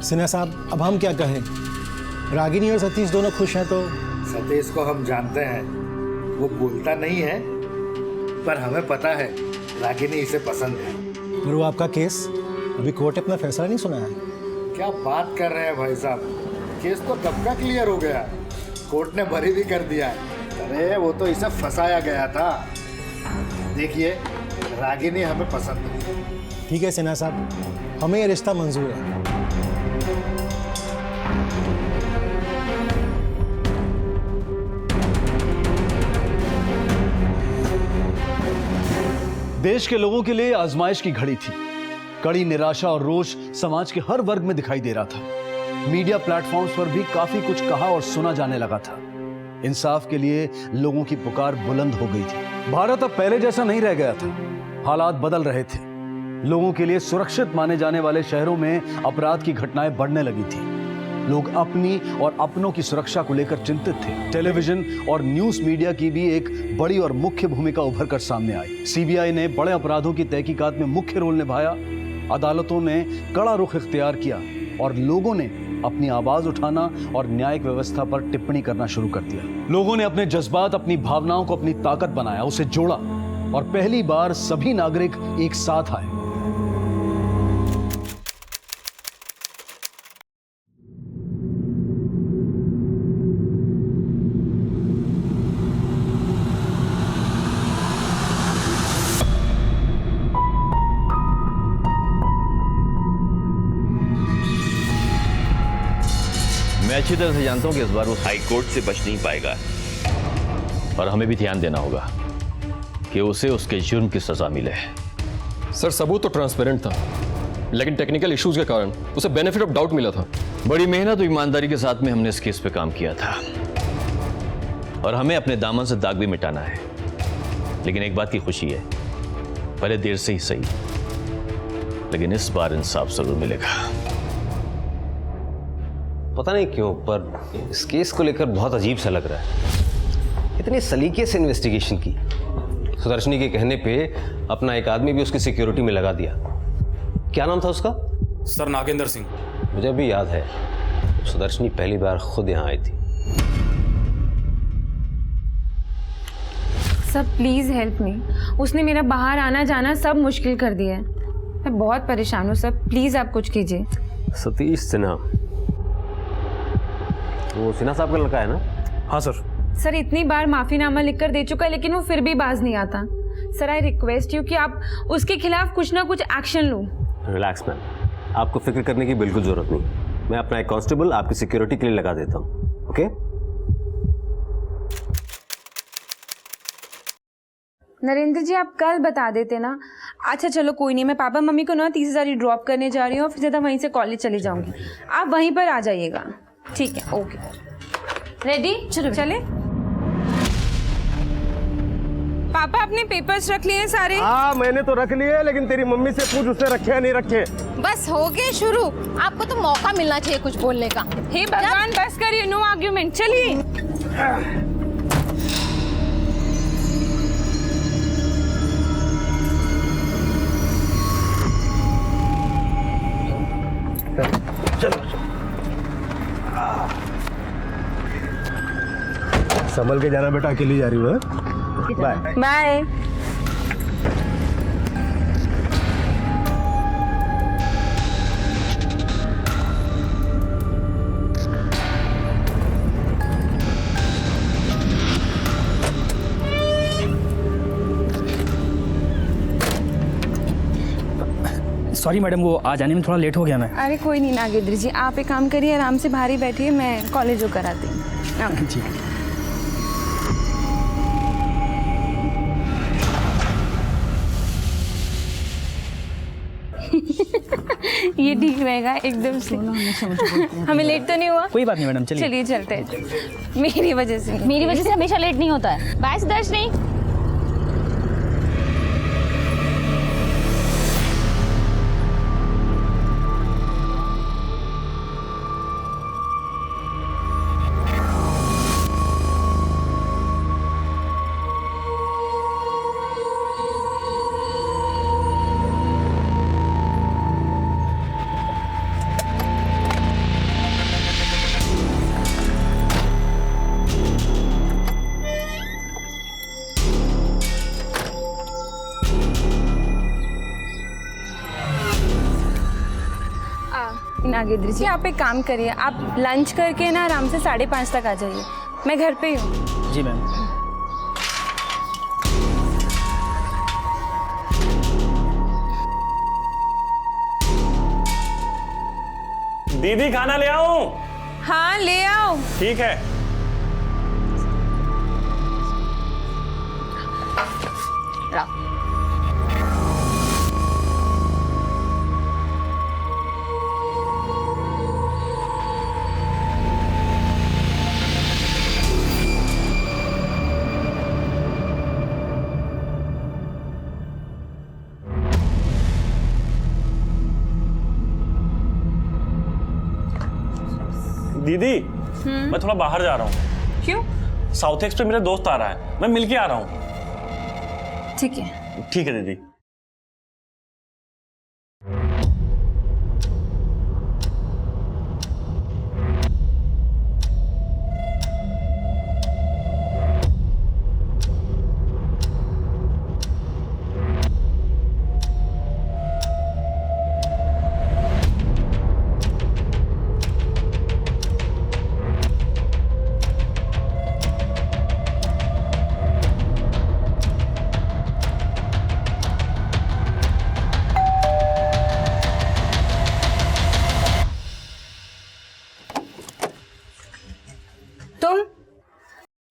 सिन्हा साहब, अब हम क्या कहें? रागिनी और सतीश दोनों खुश हैं तो? सतीश को हम जानते हैं, वो बोलता नहीं है, पर हमें पता है रागिनी इसे पसंद है। और वो आपका केस, अभी कोर्ट ने अपना फैसला नहीं सुनाया है? क्या बात कर रहे हैं भाई साहब, केस तो कब का क्लियर हो गया, कोर्ट ने बरी भी कर दिया है। अरे वो तो इसे फंसाया गया था। देखिए, रागिनी हमें पसंद है। ठीक है सिन्हा साहब, हमें ये रिश्ता मंजूर है। देश के लोगों के लिए आजमाइश की घड़ी थी। कड़ी निराशा और रोष समाज के हर वर्ग में दिखाई दे रहा था। मीडिया प्लेटफॉर्म्स पर भी काफी कुछ कहा और सुना जाने लगा था। इंसाफ के लिए लोगों की पुकार बुलंद हो गई थी। भारत अब पहले जैसा नहीं रह गया था, हालात बदल रहे थे। लोगों के लिए सुरक्षित माने जाने वाले शहरों में अपराध की घटनाएं बढ़ने लगी थी। लोग अपनी और अपनों की सुरक्षा को लेकर चिंतित थे। टेलीविजन और न्यूज मीडिया की भी एक बड़ी और मुख्य भूमिका उभर कर सामने आई। सीबीआई ने बड़े अपराधों की तहकीकात में मुख्य रोल निभाया। अदालतों ने कड़ा रुख इख्तियार किया और लोगों ने अपनी आवाज उठाना और न्यायिक व्यवस्था पर टिप्पणी करना शुरू कर दिया। लोगों ने अपने जज्बात, अपनी भावनाओं को अपनी ताकत बनाया, उसे जोड़ा और पहली बार सभी नागरिक एक साथ आए। मैं अच्छी तरह से जानता हूं कि इस बार वो हाई कोर्ट से बच नहीं पाएगा और हमें भी ध्यान देना होगा कि उसे उसके जुर्म की सजा मिले। सर, सबूत तो ट्रांसपेरेंट था, लेकिन टेक्निकल इश्यूज के कारण उसे बेनिफिट ऑफ डाउट मिला था। बड़ी मेहनत और ईमानदारी के साथ में हमने इस केस पे काम किया था और हमें अपने दामन से दाग भी मिटाना है। लेकिन एक बात की खुशी है, भले देर से ही सही, लेकिन इस बार इंसाफ जरूर मिलेगा। पता नहीं क्यों, पर इस केस को लेकर बहुत अजीब सा लग रहा है। इतने सलीके से इन्वेस्टिगेशन की, सुदर्शनी के कहने पे अपना एक आदमी भी उसकी सिक्योरिटी में लगा दिया। क्या नाम था उसका? सर, नागेंद्र सिंह। मुझे भी याद है, सुदर्शनी पहली बार खुद यहाँ आई थी। सब प्लीज़ हेल्प मी। उसने मेरा बाहर आना जाना सब मुश्किल कर दिया है। मैं बहुत परेशान हूँ। सब प्लीज़ आप कुछ कीजिए। सतीश सिन्हा, वो सिन्हा साहब का लड़का है ना? हाँ सर। सर, इतनी बार माफ़ीनामा लिखकर दे चुका है, लेकिन वो फिर भी बाज नहीं आता। सर, आई रिक्वेस्ट यू कि आप उसके खिलाफ कुछ ना कुछ एक्शन लो। रिलैक्स मैम, आपको फिक्र करने की बिल्कुल जरूरत नहीं। मैं अपना एक कांस्टेबल आपकी सिक्योरिटी के लिए लगा देता हूँ। ओके? नरेंद्र जी, आप कल बता देते ना। अच्छा चलो कोई नहीं, मैं पापा मम्मी को ना 30,000 ड्रॉप करने जा रही हूँ और फिर सीधा वहीं से कॉलेज चली जाऊँगी। आप वहीं पर आ जाइएगा। ठीक है, ओके। रेडी? चलो चले। पापा, अपने पेपर्स रख लिए सारे? हाँ, मैंने तो रख लिए, लेकिन तेरी मम्मी से पूछ उसने रखे या नहीं रखे। बस हो गए शुरू। आपको तो मौका मिलना चाहिए कुछ बोलने का। हे भगवान, बस करिए, नो आर्ग्यूमेंट। चलिए। संभल के जाना बेटा, अकेली जा रही हूँ। Bye bye. सॉरी मैडम, वो आ जाने में थोड़ा लेट हो गया मैं। अरे कोई नहीं नागेंद्र जी, आप एक काम करिए, आराम से बाहर ही बैठिए, मैं कॉलेज होकर आती हूँ। ठीक है। ये ठीक रहेगा एकदम से। हमें लेट तो नहीं हुआ? कोई बात नहीं मैडम, चलिए चलिए चलते हैं। मेरी वजह से हमेशा लेट नहीं होता है। बाय सुदर्शनी। आगे दृष्टि, आप एक काम करिए, आप लंच करके ना आराम से 5:30 तक आ जाइए। मैं घर पे ही हूँ। जी मैम। दीदी खाना ले आऊं? हाँ ले आओ। ठीक है। दीदी मैं थोड़ा बाहर जा रहा हूँ। क्यों? साउथ एक्स पे मेरा दोस्त आ रहा है, मैं मिल के आ रहा हूँ। ठीक है। ठीक है दीदी।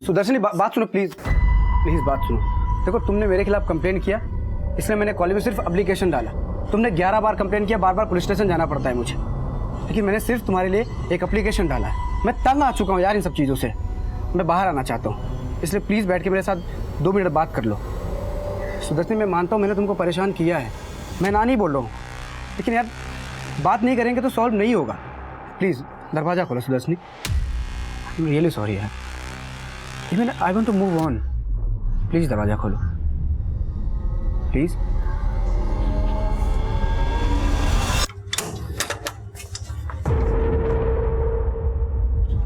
सुदर्शनी बात सुनो प्लीज, प्लीज बात सुनो। देखो तुमने मेरे खिलाफ कंप्लेन किया, इसलिए मैंने कॉलेज में सिर्फ एप्लीकेशन डाला। तुमने 11 बार कंप्लेन किया, बार बार पुलिस स्टेशन जाना पड़ता है मुझे, लेकिन मैंने सिर्फ तुम्हारे लिए एक एप्लीकेशन डाला है। मैं तंग आ चुका हूँ यार इन सब चीज़ों से, मैं बाहर आना चाहता हूँ, इसलिए प्लीज़ बैठ के मेरे साथ 2 मिनट बात कर लो। सुदर्शनी मैं मानता हूँ मैंने तुमको परेशान किया है, मैं ना नहीं बोल रहा हूँ, लेकिन यार बात नहीं करेंगे तो सॉल्व नहीं होगा। प्लीज़ दरवाज़ा खोलो Sudarshani, I am really sorry यार, even I want to move on. Please दरवाज़ा खोलो प्लीज़।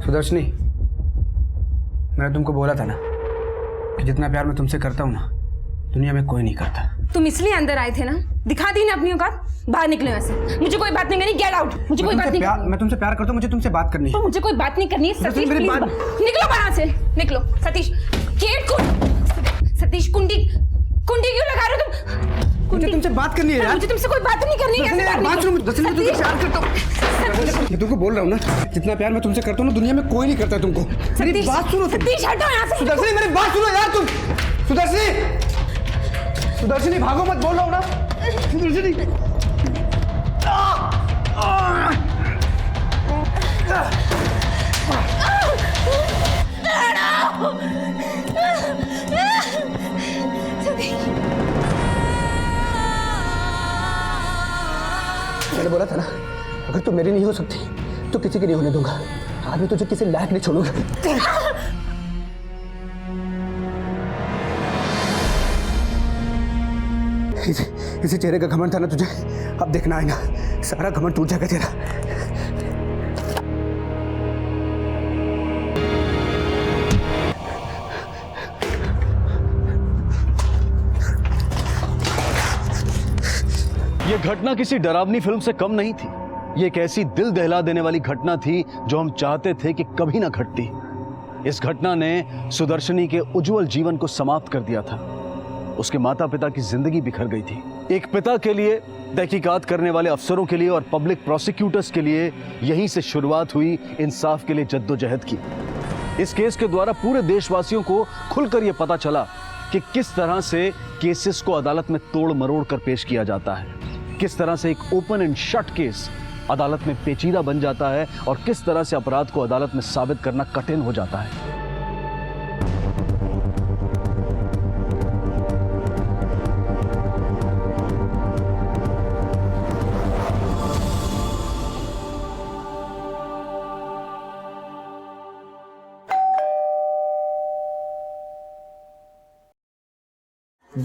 सुदर्शनी मैंने तुमको बोला था ना कि जितना प्यार मैं तुमसे करता हूँ ना दुनिया में कोई नहीं करता। तुम इसलिए अंदर आए थे ना, दिखा दी ना अपनी औकात, बाहर निकले वैसे। मुझे कोई बात नहीं करनी, गेट आउट। मुझे कोई बात नहीं करनी। मैं तुमसे प्यार करता हूँ, मुझे तुमसे बात करनी है। मुझे कोई बात नहीं करनी है सतीश, प्लीज निकलो बाहर से, निकलो। सतीश गेट को, सतीश कुंडी क्यों लगा रहे हो तुम? मुझे तुमसे बात करनी है यार। मुझे तुमसे कोई बात नहीं करनी है। बात सुनो, दरअसल मैं तुमसे प्यार करता हूँ। मैं तुमको बोल रहा हूँ ना, जितना प्यार मैं तुमसे करता हूँ ना दुनिया में कोई नहीं करता तुमको। मेरी बात सुनो सतीश, हटो यहाँ से। सुदर्शनी मेरी बात सुनो यार तुम। सुदर्शनी, सुदर्शनी भागो मत, बोल रहा हूँ ना। सुदर्शनी मैंने बोला था ना, अगर तू मेरी नहीं हो सकती तो किसी की नहीं होने दूंगा। आज मैं तुझे किसी लायक नहीं छोड़ूंगा। इसी चेहरे का घमंड था ना तुझे, अब देखना आएगा, सारा घमंड टूट जाएगा तेरा। यह घटना किसी डरावनी फिल्म से कम नहीं थी। ये एक ऐसी दिल दहला देने वाली घटना थी जो हम चाहते थे कि कभी ना घटती। इस घटना ने सुदर्शनी के उज्जवल जीवन को समाप्त कर दिया था। उसके माता पिता की जिंदगी बिखर गई थी। एक पिता के लिए, तहकीकात करने वाले अफसरों के लिए और पब्लिक प्रोसिक्यूटर्स के लिए यहीं से शुरुआत हुई इंसाफ के लिए जद्दोजहद की। इस केस के द्वारा पूरे देशवासियों को खुलकर यह पता चला कि किस तरह से केसेस को अदालत में तोड़ मरोड़ कर पेश किया जाता है। किस तरह से एक ओपन एंड शट केस अदालत में पेचीदा बन जाता है और किस तरह से अपराध को अदालत में साबित करना कठिन हो जाता है।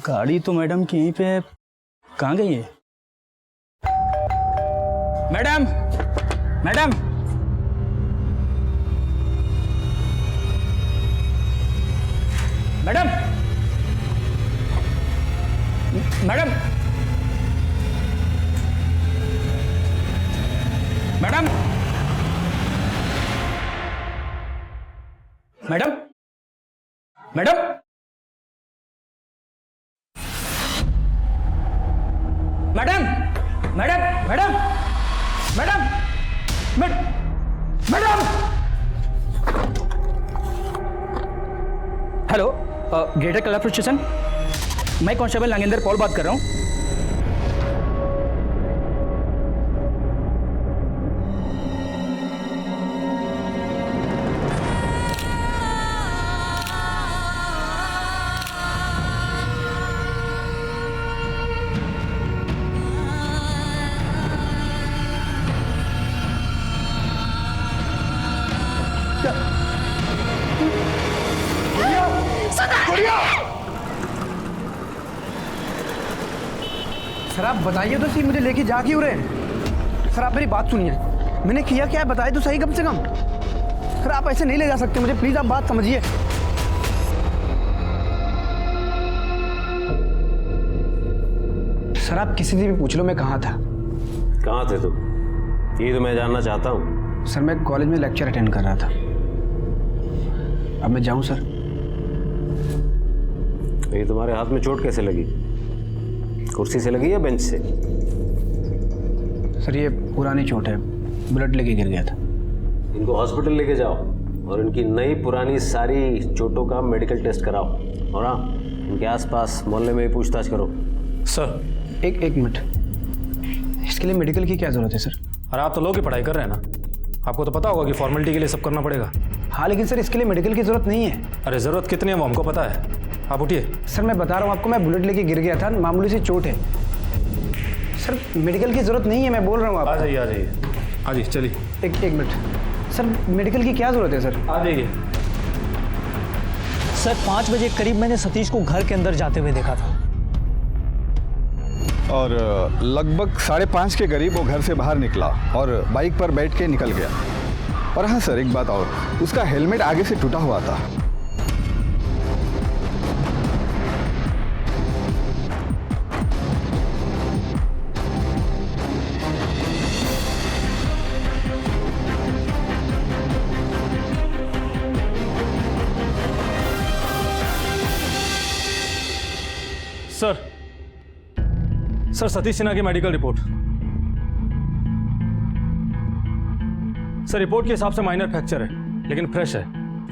गाड़ी तो मैडम की यहीं पे कहाँ गई है? Madam madam madam madam madam madam madam madam madam madam madam madam hello greater Kalapur station, मैं कांस्टेबल नागेंद्र पॉल बात कर रहा हूँ। सर आप बताइए तो सही, मुझे लेके जा क्यों रहे हैं? सर आप मेरी बात सुनिए, मैंने किया क्या है बताइए तो सही कम से कम। सर आप ऐसे नहीं ले जा सकते मुझे, प्लीज आप बात समझिए। सर आप किसी से भी पूछ लो मैं कहाँ था। कहाँ थे तुम? ये तो मैं जानना चाहता हूँ। सर मैं कॉलेज में लेक्चर अटेंड कर रहा था। अब मैं जाऊँ सर? ये तुम्हारे हाथ में चोट कैसे लगी? कुर्सी से लगी या बेंच से? सर ये पुरानी चोट है, ब्लड लेके गिर गया था। इनको हॉस्पिटल लेके जाओ और इनकी नई पुरानी सारी चोटों का मेडिकल टेस्ट कराओ और हाँ, इनके आसपास मोहल्ले में भी पूछताछ करो। सर एक मिनट, इसके लिए मेडिकल की क्या जरूरत है सर? अरे आप तो लॉ की पढ़ाई कर रहे हैं ना, आपको तो पता होगा कि फॉर्मेलिटी के लिए सब करना पड़ेगा। हाँ लेकिन सर इसके लिए मेडिकल की जरूरत नहीं है। अरे ज़रूरत कितनी है वो हमको पता है, आप उठिए। सर मैं बता रहा हूँ आपको, मैं बुलेट लेके गिर गया था, मामूली सी चोट है सर, मेडिकल की जरूरत नहीं है, मैं बोल रहा हूँ आपको। आ जाइए आ जाइए चलिए। एक मिनट सर, मेडिकल की क्या जरूरत है सर? आ जाइए। सर 5 बजे करीब मैंने सतीश को घर के अंदर जाते हुए देखा था और लगभग 5:30 के करीब वो घर से बाहर निकला और बाइक पर बैठ के निकल गया। और हाँ सर एक बात और, उसका हेलमेट आगे से टूटा हुआ था। सर सतीश सिन्हा की मेडिकल रिपोर्ट। सर रिपोर्ट के हिसाब से माइनर फ्रैक्चर है लेकिन फ्रेश है।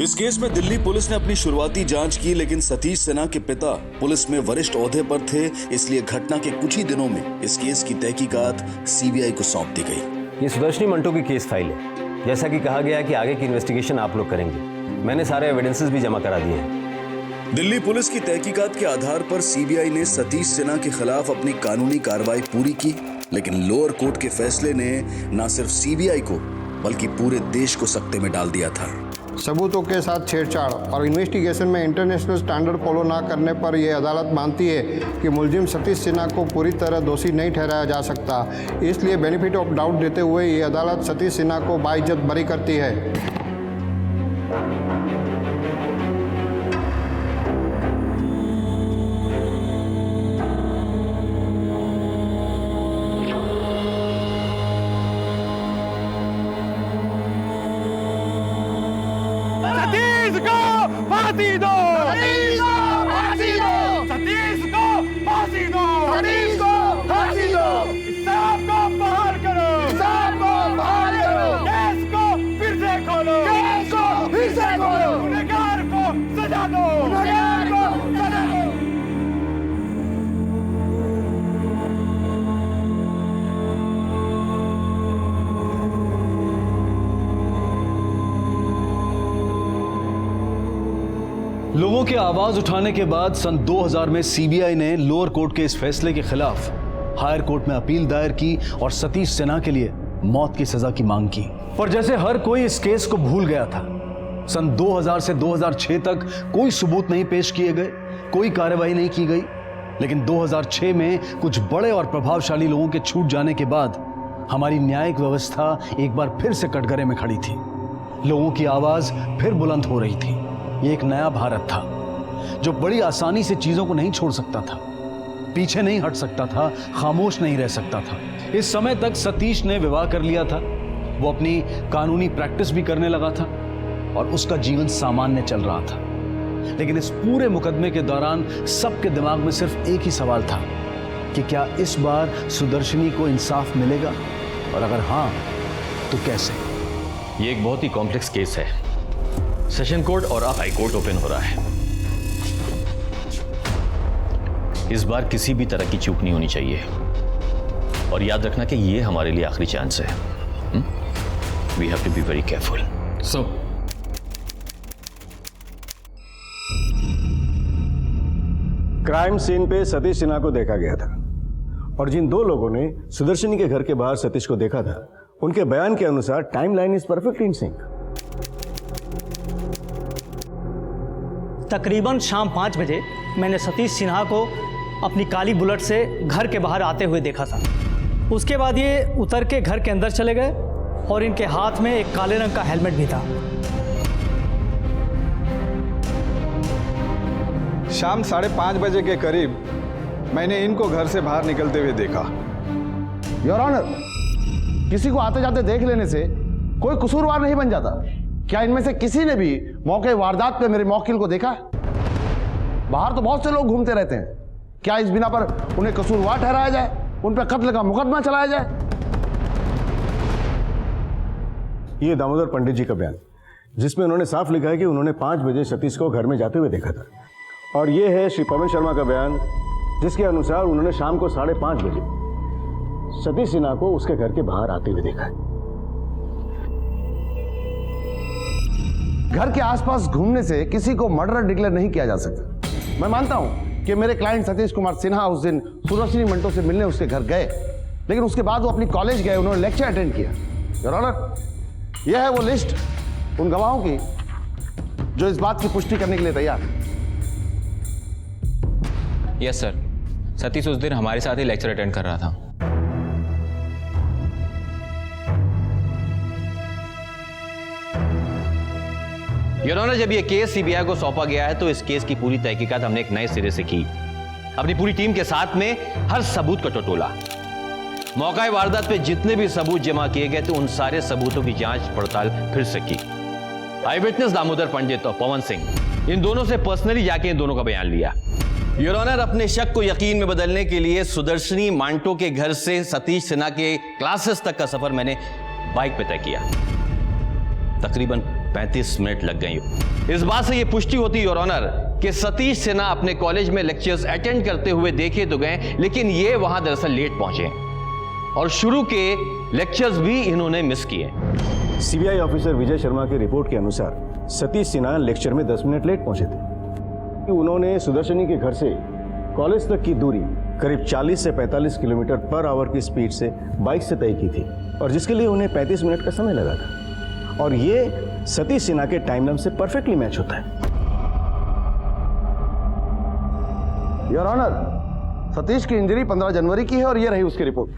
इस केस में दिल्ली पुलिस ने अपनी शुरुआती जांच की, लेकिन सतीश सिन्हा के पिता पुलिस में वरिष्ठ ओहदे पर थे, इसलिए घटना के कुछ ही दिनों में इस केस की तहकीकात सीबीआई को सौंप दी गई। ये सुदर्शनी मंटो की केस फाइल है। जैसा कि कहा गया कि आगे की इन्वेस्टिगेशन आप लोग करेंगे। मैंने सारे एविडेंसेस भी जमा करा दिए हैं। दिल्ली पुलिस की तहकीकात के आधार पर सीबीआई ने सतीश सिन्हा के खिलाफ अपनी कानूनी कार्रवाई पूरी की, लेकिन लोअर कोर्ट के फैसले ने न सिर्फ सीबीआई को बल्कि पूरे देश को सकते में डाल दिया था। सबूतों के साथ छेड़छाड़ और इन्वेस्टिगेशन में इंटरनेशनल स्टैंडर्ड फॉलो ना करने पर यह अदालत मानती है कि मुलजिम सतीश सिन्हा को पूरी तरह दोषी नहीं ठहराया जा सकता। इसलिए बेनिफिट ऑफ डाउट देते हुए ये अदालत सतीश सिन्हा को बाइज्जत बरी करती है। फांसी दो! सतीश को फांसी दो! सतीश को फांसी दो! सतीश को फांसी दो! इंसाफ को बहाल करो! इंसाफ को बहाल करो! केस को फिर से खोलो! केस को फिर से खोलो! गुनहगार को सजा दो! गुनहगार को सजा दो! लोगों के आवाज उठाने के बाद सन 2000 में सीबीआई ने लोअर कोर्ट के इस फैसले के खिलाफ हायर कोर्ट में अपील दायर की और सतीश सिन्हा के लिए मौत की सजा की मांग की। पर जैसे हर कोई इस केस को भूल गया था, सन 2000 से 2006 तक कोई सबूत नहीं पेश किए गए, कोई कार्रवाई नहीं की गई। लेकिन 2006 में कुछ बड़े और प्रभावशाली लोगों के छूट जाने के बाद हमारी न्यायिक व्यवस्था एक बार फिर से कटघरे में खड़ी थी। लोगों की आवाज फिर बुलंद हो रही थी। ये एक नया भारत था जो बड़ी आसानी से चीजों को नहीं छोड़ सकता था, पीछे नहीं हट सकता था, खामोश नहीं रह सकता था। इस समय तक सतीश ने विवाह कर लिया था, वो अपनी कानूनी प्रैक्टिस भी करने लगा था और उसका जीवन सामान्य चल रहा था। लेकिन इस पूरे मुकदमे के दौरान सबके दिमाग में सिर्फ एक ही सवाल था कि क्या इस बार सुदर्शनी को इंसाफ मिलेगा, और अगर हाँ तो कैसे। ये एक बहुत ही कॉम्प्लेक्स केस है। सेशन कोर्ट और अब हाई कोर्ट ओपन हो रहा है। इस बार किसी भी तरह की चूक नहीं होनी चाहिए, और याद रखना कि ये हमारे लिए आखिरी चांस है। We have to be very careful. So crime scene पे सतीश सिन्हा को देखा गया था, और जिन दो लोगों ने सुदर्शनी के घर के बाहर सतीश को देखा था, उनके बयान के अनुसार timeline is perfectly in sync. तकरीबन शाम 5 बजे मैंने सतीश सिन्हा को अपनी काली बुलेट से घर के बाहर आते हुए देखा था। उसके बाद ये उतर के घर के अंदर चले गए और इनके हाथ में एक काले रंग का हेलमेट भी था। शाम 5:30 बजे के करीब मैंने इनको घर से बाहर निकलते हुए देखा। योर ऑनर, किसी को आते जाते देख लेने से कोई कसूरवार नहीं बन जाता। क्या इनमें से किसी ने भी मौके वारदात पे मेरे मौकिल को देखा? बाहर तो बहुत से लोग घूमते रहते हैं। क्या इस बिना पर उन्हें कसूरवार ठहराया जाए, उन पर कत्ल का मुकदमा चलाया जाए? ये दामोदर पंडित जी का बयान, जिसमें उन्होंने साफ लिखा है कि उन्होंने 5 बजे सतीश को घर में जाते हुए देखा था। और ये है श्री पवन शर्मा का बयान, जिसके अनुसार उन्होंने शाम को 5:30 बजे सतीश सिन्हा को उसके घर के बाहर आते हुए देखा है। घर के आसपास घूमने से किसी को मर्डर डिक्लेयर नहीं किया जा सकता। मैं मानता हूं कि मेरे क्लाइंट सतीश कुमार सिन्हा उस दिन सुदर्शनी मंटो से मिलने उसके घर गए, लेकिन उसके बाद वो अपनी कॉलेज गए, उन्होंने लेक्चर अटेंड किया। योर ऑनर, यह है वो लिस्ट उन गवाहों की जो इस बात की पुष्टि करने के लिए तैयार है। यस सर, सतीश उस दिन हमारे साथ ही लेक्चर अटेंड कर रहा था। योर ऑनर, जब यह केस सीबीआई को सौंपा गया है तो इस केस की पूरी तहकीकात हमने एक नए सिरे से की, अपनी पूरी टीम के साथ में हर सबूत का टटोला। मौका वारदात पे जितने भी सबूत जमा किए गए थे, उन सारे सबूतों की जांच पड़ताल फिर से की। आई विटनेस दामोदर पंडित और पवन सिंह, इन दोनों से पर्सनली जाके इन दोनों का बयान लिया। योर ऑनर, अपने शक को यकीन में बदलने के लिए सुदर्शनी मांटो के घर से सतीश सिन्हा के क्लासेस तक का सफर मैंने बाइक पे तय किया। तकरीबन 35 मिनट लग गए। इस बात से यह पुष्टि होती योर ऑनर कि सतीश सिन्हा अपने कॉलेज में लेक्चर्स अटेंड करते हुए देखे तो गए, लेकिन ये वहां दरअसल लेट पहुंचे और शुरू के लेक्चर्स भी इन्होंने मिस किए। सीबीआई ऑफिसर विजय शर्मा की रिपोर्ट के अनुसार सतीश सिन्हा लेक्चर में 10 मिनट लेट पहुंचे थे। उन्होंने सुदर्शनी के घर से कॉलेज तक की दूरी करीब 40 से 45 किलोमीटर पर आवर की स्पीड से बाइक से तय की थी, और जिसके लिए उन्हें 35 मिनट का समय लगा था। और ये सतीश सिन्हा के टाइमलाइन से परफेक्टली मैच होता है। योर ऑनर, सतीश की इंजरी 15 जनवरी की है और ये रही उसकी रिपोर्ट।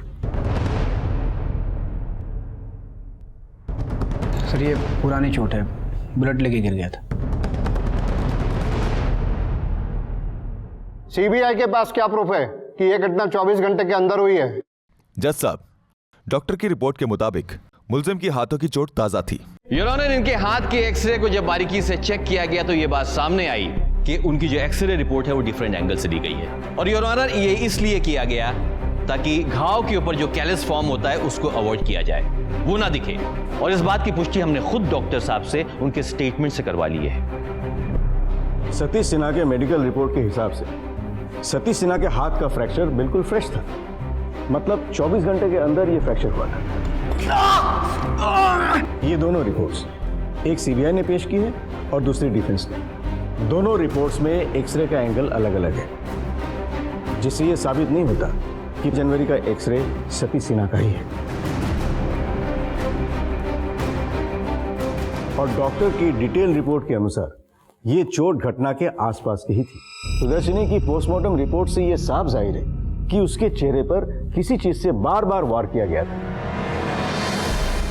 सर, ये पुरानी चोट है, ब्लड लेके गिर गया था। सीबीआई के पास क्या प्रूफ है कि यह घटना 24 घंटे के अंदर हुई है? जज साहब, डॉक्टर की रिपोर्ट के मुताबिक मुलजिम की हाथों की चोट ताजा थी। योर ऑनर, इनके हाथ के एक्सरे को जब बारीकी से चेक किया गया तो यह बात सामने आई कि उनकी जो एक्सरे रिपोर्ट है वो डिफरेंट एंगल से ली गई है। और योर ऑनर, ये इसलिए किया गया ताकि घाव के ऊपर जो कैलस फॉर्म होता है उसको अवॉइड किया जाए, वो ना दिखे। और इस बात की पुष्टि हमने खुद डॉक्टर साहब से उनके स्टेटमेंट से करवा ली है। सतीश सिन्हा के मेडिकल रिपोर्ट के हिसाब से सतीश सिन्हा के हाथ का फ्रैक्चर बिल्कुल फ्रेश था, मतलब 24 घंटे के अंदर ये फ्रैक्चर हुआ था। ये दोनों रिपोर्ट्स एक सीबीआई ने पेश की है और दूसरी डिफेंस ने। दोनों रिपोर्ट्स में एक्सरे का एंगल अलग अलग है, जिससे ये साबित नहीं होता कि जनवरी का एक्सरे सतीश सिन्हा का ही है। और डॉक्टर की डिटेल रिपोर्ट के अनुसार ये चोट घटना के आसपास की ही थी। सुदर्शनी की पोस्टमार्टम रिपोर्ट से ये साफ जाहिर है कि उसके चेहरे पर किसी चीज से बार बार वार किया गया था।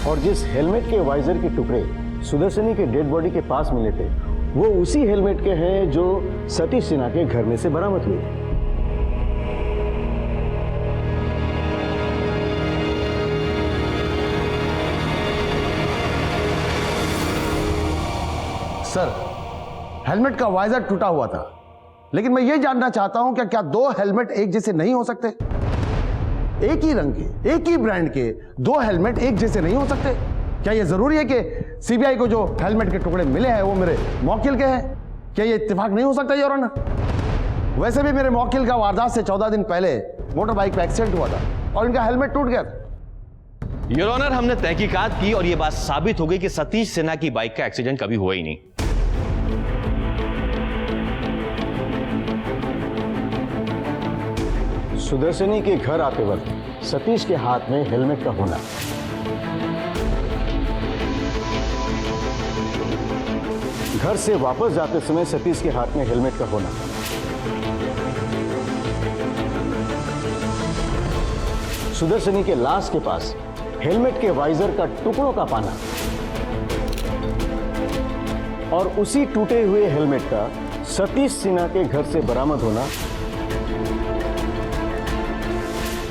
और जिस हेलमेट के वाइजर के टुकड़े सुदर्शनी के डेड बॉडी के पास मिले थे, वो उसी हेलमेट के हैं जो सतीश सिन्हा के घर में से बरामद हुए। सर, हेलमेट का वाइजर टूटा हुआ था, लेकिन मैं ये जानना चाहता हूं क्या दो हेलमेट एक जैसे नहीं हो सकते? एक ही रंग के, एक ही ब्रांड के दो हेलमेट एक जैसे नहीं हो सकते? क्या ये जरूरी है कि सीबीआई को जो हेलमेट के टुकड़े मिले हैं वो मेरे मौकिल के हैं? क्या ये इत्तेफाक नहीं हो सकता योर ऑनर? वैसे भी मेरे मौकिल का वारदात से 14 दिन पहले मोटर बाइक पे एक्सीडेंट हुआ था और इनका हेलमेट टूट गया था। योर ऑनर, हमने तहकीकात की और यह बात साबित हो गई कि सतीश सिन्हा की बाइक का एक्सीडेंट कभी हुआ ही नहीं। सुदर्शनी के घर आते वक्त सतीश के हाथ में हेलमेट का होना, घर से वापस जाते समय सतीश के हाथ में हेलमेट का होना, सुदर्शनी के लाश के पास हेलमेट के वाइजर का टुकड़ों का पाना और उसी टूटे हुए हेलमेट का सतीश सिन्हा के घर से बरामद होना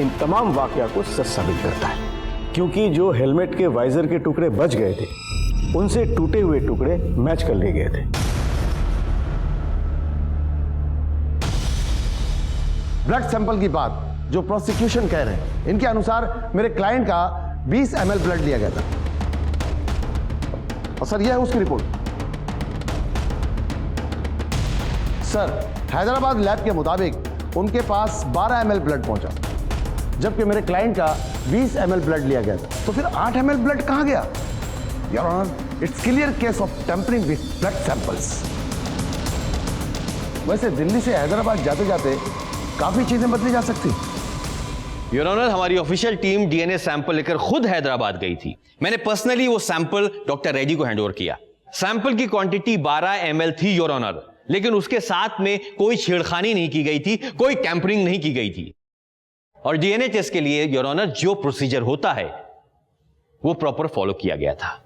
इन तमाम वाकया को सच साबित करता है। क्योंकि जो हेलमेट के वाइजर के टुकड़े बच गए थे, उनसे टूटे हुए टुकड़े मैच कर लिए गए थे। ब्लड सैंपल की बात जो प्रोसिक्यूशन कह रहे हैं, इनके अनुसार मेरे क्लाइंट का 20 ml ब्लड लिया गया था। और सर, यह है उसकी रिपोर्ट। सर, हैदराबाद लैब के मुताबिक उनके पास 12 ml ब्लड पहुंचा, जबकि मेरे क्लाइंट का 20 ml ब्लड लिया गया था। तो फिर 8 ml ब्लड कहां गया? Your honour, it's clear case of tampering with blood samples. वैसे दिल्ली से हैदराबाद जाते जाते काफी चीजें बदली जा सकती। योर ऑनर, हमारी ऑफिशियल टीम डीएनए सैंपल लेकर खुद हैदराबाद गई थी। मैंने पर्सनली वो सैंपल डॉक्टर रेड्डी को हैंडओवर किया। सैंपल की क्वांटिटी 12 ml थी योर ऑनर, लेकिन उसके साथ में कोई छेड़खानी नहीं की गई थी, कोई टैंपरिंग नहीं की गई थी। और डीएनए टेस्ट के लिए योर ऑनर जो प्रोसीजर होता है वो प्रॉपर फॉलो किया गया था।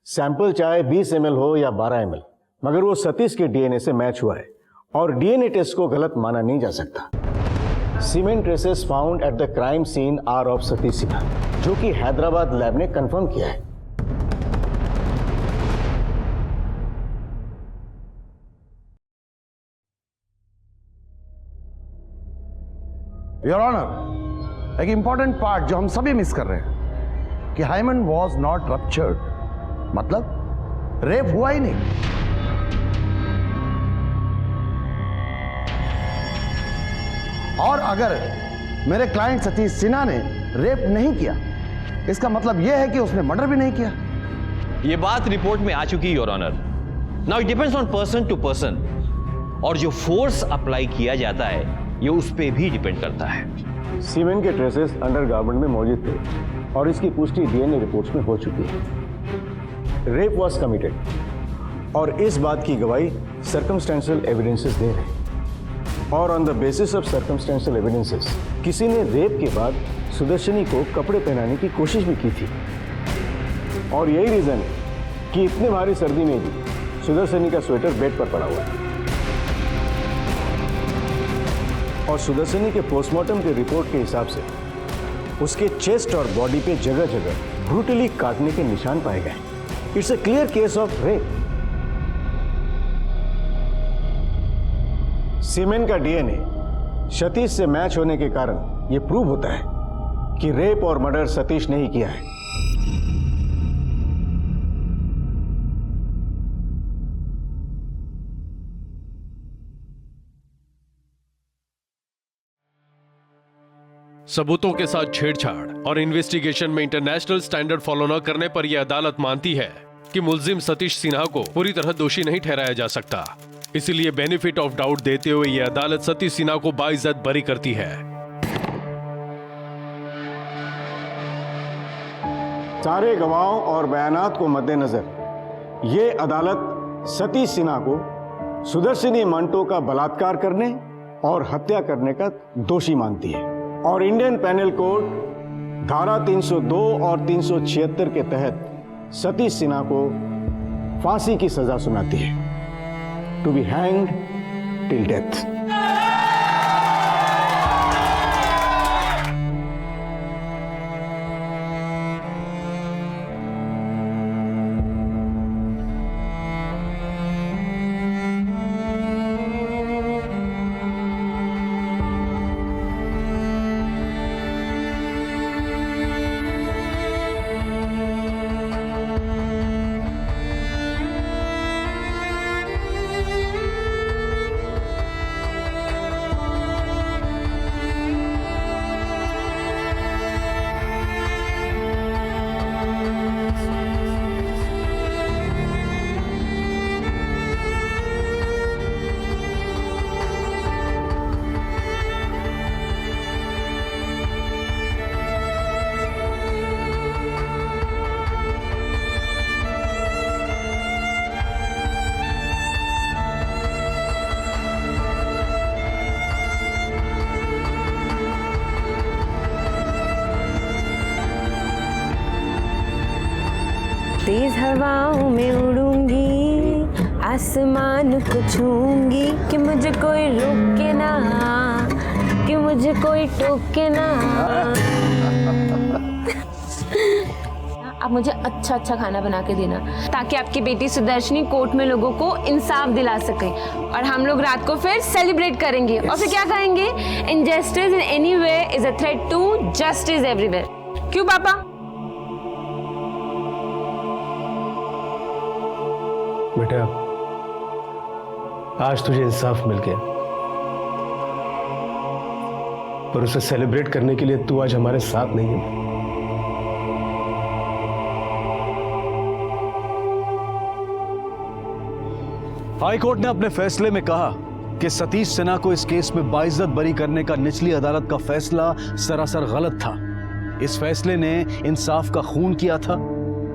सैंपल चाहे 20 ml हो या 12 ml, मगर वो सतीश के डीएनए से मैच हुआ है और डीएनए टेस्ट को गलत माना नहीं जा सकता। Cement traces found at the crime scene are of Satish Sinha, जो कि हैदराबाद लैब ने कंफर्म किया है। योर ऑनर, एक इंपॉर्टेंट पार्ट जो हम सभी मिस कर रहे हैं कि हाइमन वॉज नॉट रप्चर्ड, मतलब रेप हुआ ही नहीं। और अगर मेरे क्लाइंट सतीश सिन्हा ने रेप नहीं किया, इसका मतलब यह है कि उसने मर्डर भी नहीं किया। यह बात रिपोर्ट में आ चुकी your honour. Now it depends on person to person, और जो फोर्स अप्लाई किया जाता है ये उस पे भी डिपेंड करता है। सीमेंट के ट्रेसेस अंडरगारमेंट में मौजूद थे और इसकी पुष्टि डीएनए रिपोर्ट्स में हो चुकी है। रेप वॉज कमिटेड और इस बात की गवाही सर्कमस्टेंशियल एविडेंसेस दे रहे हैं। और on the basis of circumstantial evidences किसी ने रेप के बाद सुदर्शनी को कपड़े पहनाने की कोशिश भी की थी। और यही रीजन है कि इतने भारी सर्दी में भी सुदर्शनी का स्वेटर बेड पर पड़ा हुआ है। और सुदर्शनी के पोस्टमार्टम के रिपोर्ट के हिसाब से उसके चेस्ट और बॉडी पे जगह जगह ब्रूटली काटने के निशान पाए गए। It's a clear case of rape. Cement का डीएनए सतीश से मैच होने के कारण यह प्रूव होता है कि रेप और मर्डर सतीश ने ही किया है। सबूतों के साथ छेड़छाड़ और इन्वेस्टिगेशन में इंटरनेशनल स्टैंडर्ड फॉलो न करने पर यह अदालत मानती है कि मुलजिम सतीश सिन्हा को पूरी तरह दोषी नहीं ठहराया जा सकता। इसीलिए बेनिफिट ऑफ डाउट देते हुए यह अदालत सतीश सिन्हा को बाइज्जत बरी करती है। सारे गवाहों और बयानात को मद्देनजर ये अदालत सतीश सिन्हा को सुदर्शनी मंटो का बलात्कार करने और हत्या करने का दोषी मानती है और इंडियन पेनल कोड धारा 302 और 376 के तहत सतीश सिन्हा को फांसी की सजा सुनाती है, to be hanged till death. तेज हवाओं में उड़ूंगी, आसमान को छूंगी, कि मुझे कोई रोके ना, कि मुझे कोई टोके ना। आप मुझे अच्छा अच्छा खाना बना के देना ताकि आपकी बेटी सुदर्शनी कोर्ट में लोगों को इंसाफ दिला सके और हम लोग रात को फिर सेलिब्रेट करेंगे। और फिर क्या कहेंगे? Injustice in any way is a threat to justice everywhere. क्यों पापा? बेटा, आज तुझे इंसाफ मिल गया, पर उसे सेलिब्रेट करने के लिए तू आज हमारे साथ नहीं है। हाई कोर्ट ने अपने फैसले में कहा कि सतीश सिन्हा को इस केस में बाइज्जत बरी करने का निचली अदालत का फैसला सरासर गलत था। इस फैसले ने इंसाफ का खून किया था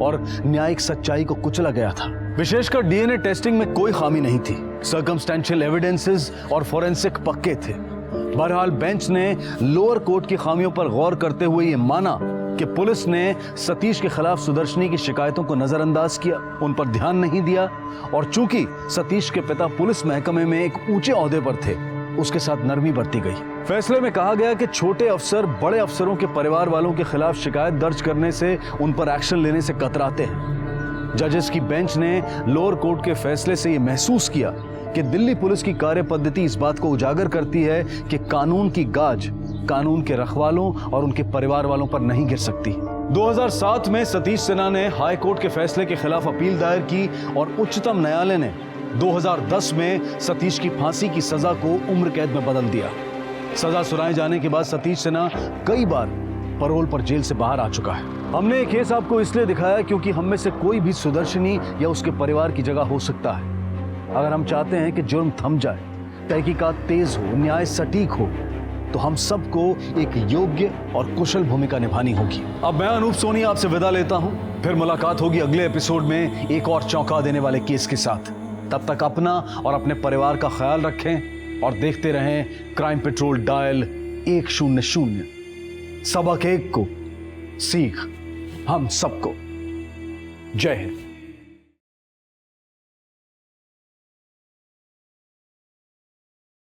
और न्यायिक सच्चाई को कुचला गया था। विशेषकर डीएनए टेस्टिंग में कोई खामी नहीं थी, सर्कमस्टेंशियल एविडेंसेस और फोरेंसिक पक्के थे। बहरहाल बेंच ने लोअर कोर्ट की खामियों पर गौर करते हुए ये माना कि पुलिस ने सतीश के खिलाफ सुदर्शनी की शिकायतों को नजरअंदाज किया, उन पर ध्यान नहीं दिया, और चूंकि सतीश के पिता पुलिस महकमे में एक ऊंचे ओहदे पर थे, उसके साथ नरमी बरती गई। फैसले में कहा गया कि छोटे अफसर बड़े अफसरों के परिवार वालों के खिलाफ शिकायत दर्ज करने से, उन पर एक्शन लेने से कतराते हैं। जजेस की बेंच ने लोअर कोर्ट के फैसले से यह महसूस किया कि दिल्ली पुलिस की कार्य पद्धति इस बात को उजागर करती है कि कानून की गाज कानून के रखवालों और उनके परिवार वालों पर नहीं गिर सकती। 2007 में सतीश सिन्हा ने हाई कोर्ट के फैसले के खिलाफ अपील दायर की और उच्चतम न्यायालय ने 2010 में सतीश की फांसी की सजा को उम्र कैद में बदल दिया। सजा सुनाए जाने के बाद सतीश सिन्हा कई बार पैरोल पर जेल से बाहर आ चुका है। हमने ये केस आपको इसलिए दिखाया क्योंकि हम में से कोई भी सुदर्शनी या उसके परिवार की जगह हो सकता है। अगर हम चाहते हैं कि जुर्म थम जाए, तहकीकात तेज हो, न्याय सटीक हो, तो हम सबको एक योग्य और कुशल भूमिका निभानी होगी। अब मैं अनूप सोनी आपसे विदा लेता हूं, फिर मुलाकात होगी अगले एपिसोड में एक और चौंका देने वाले केस के साथ। तब तक अपना और अपने परिवार का ख्याल रखें और देखते रहें क्राइम पेट्रोल डायल 100। सबक एक को सीख हम सबको। जय हिंद।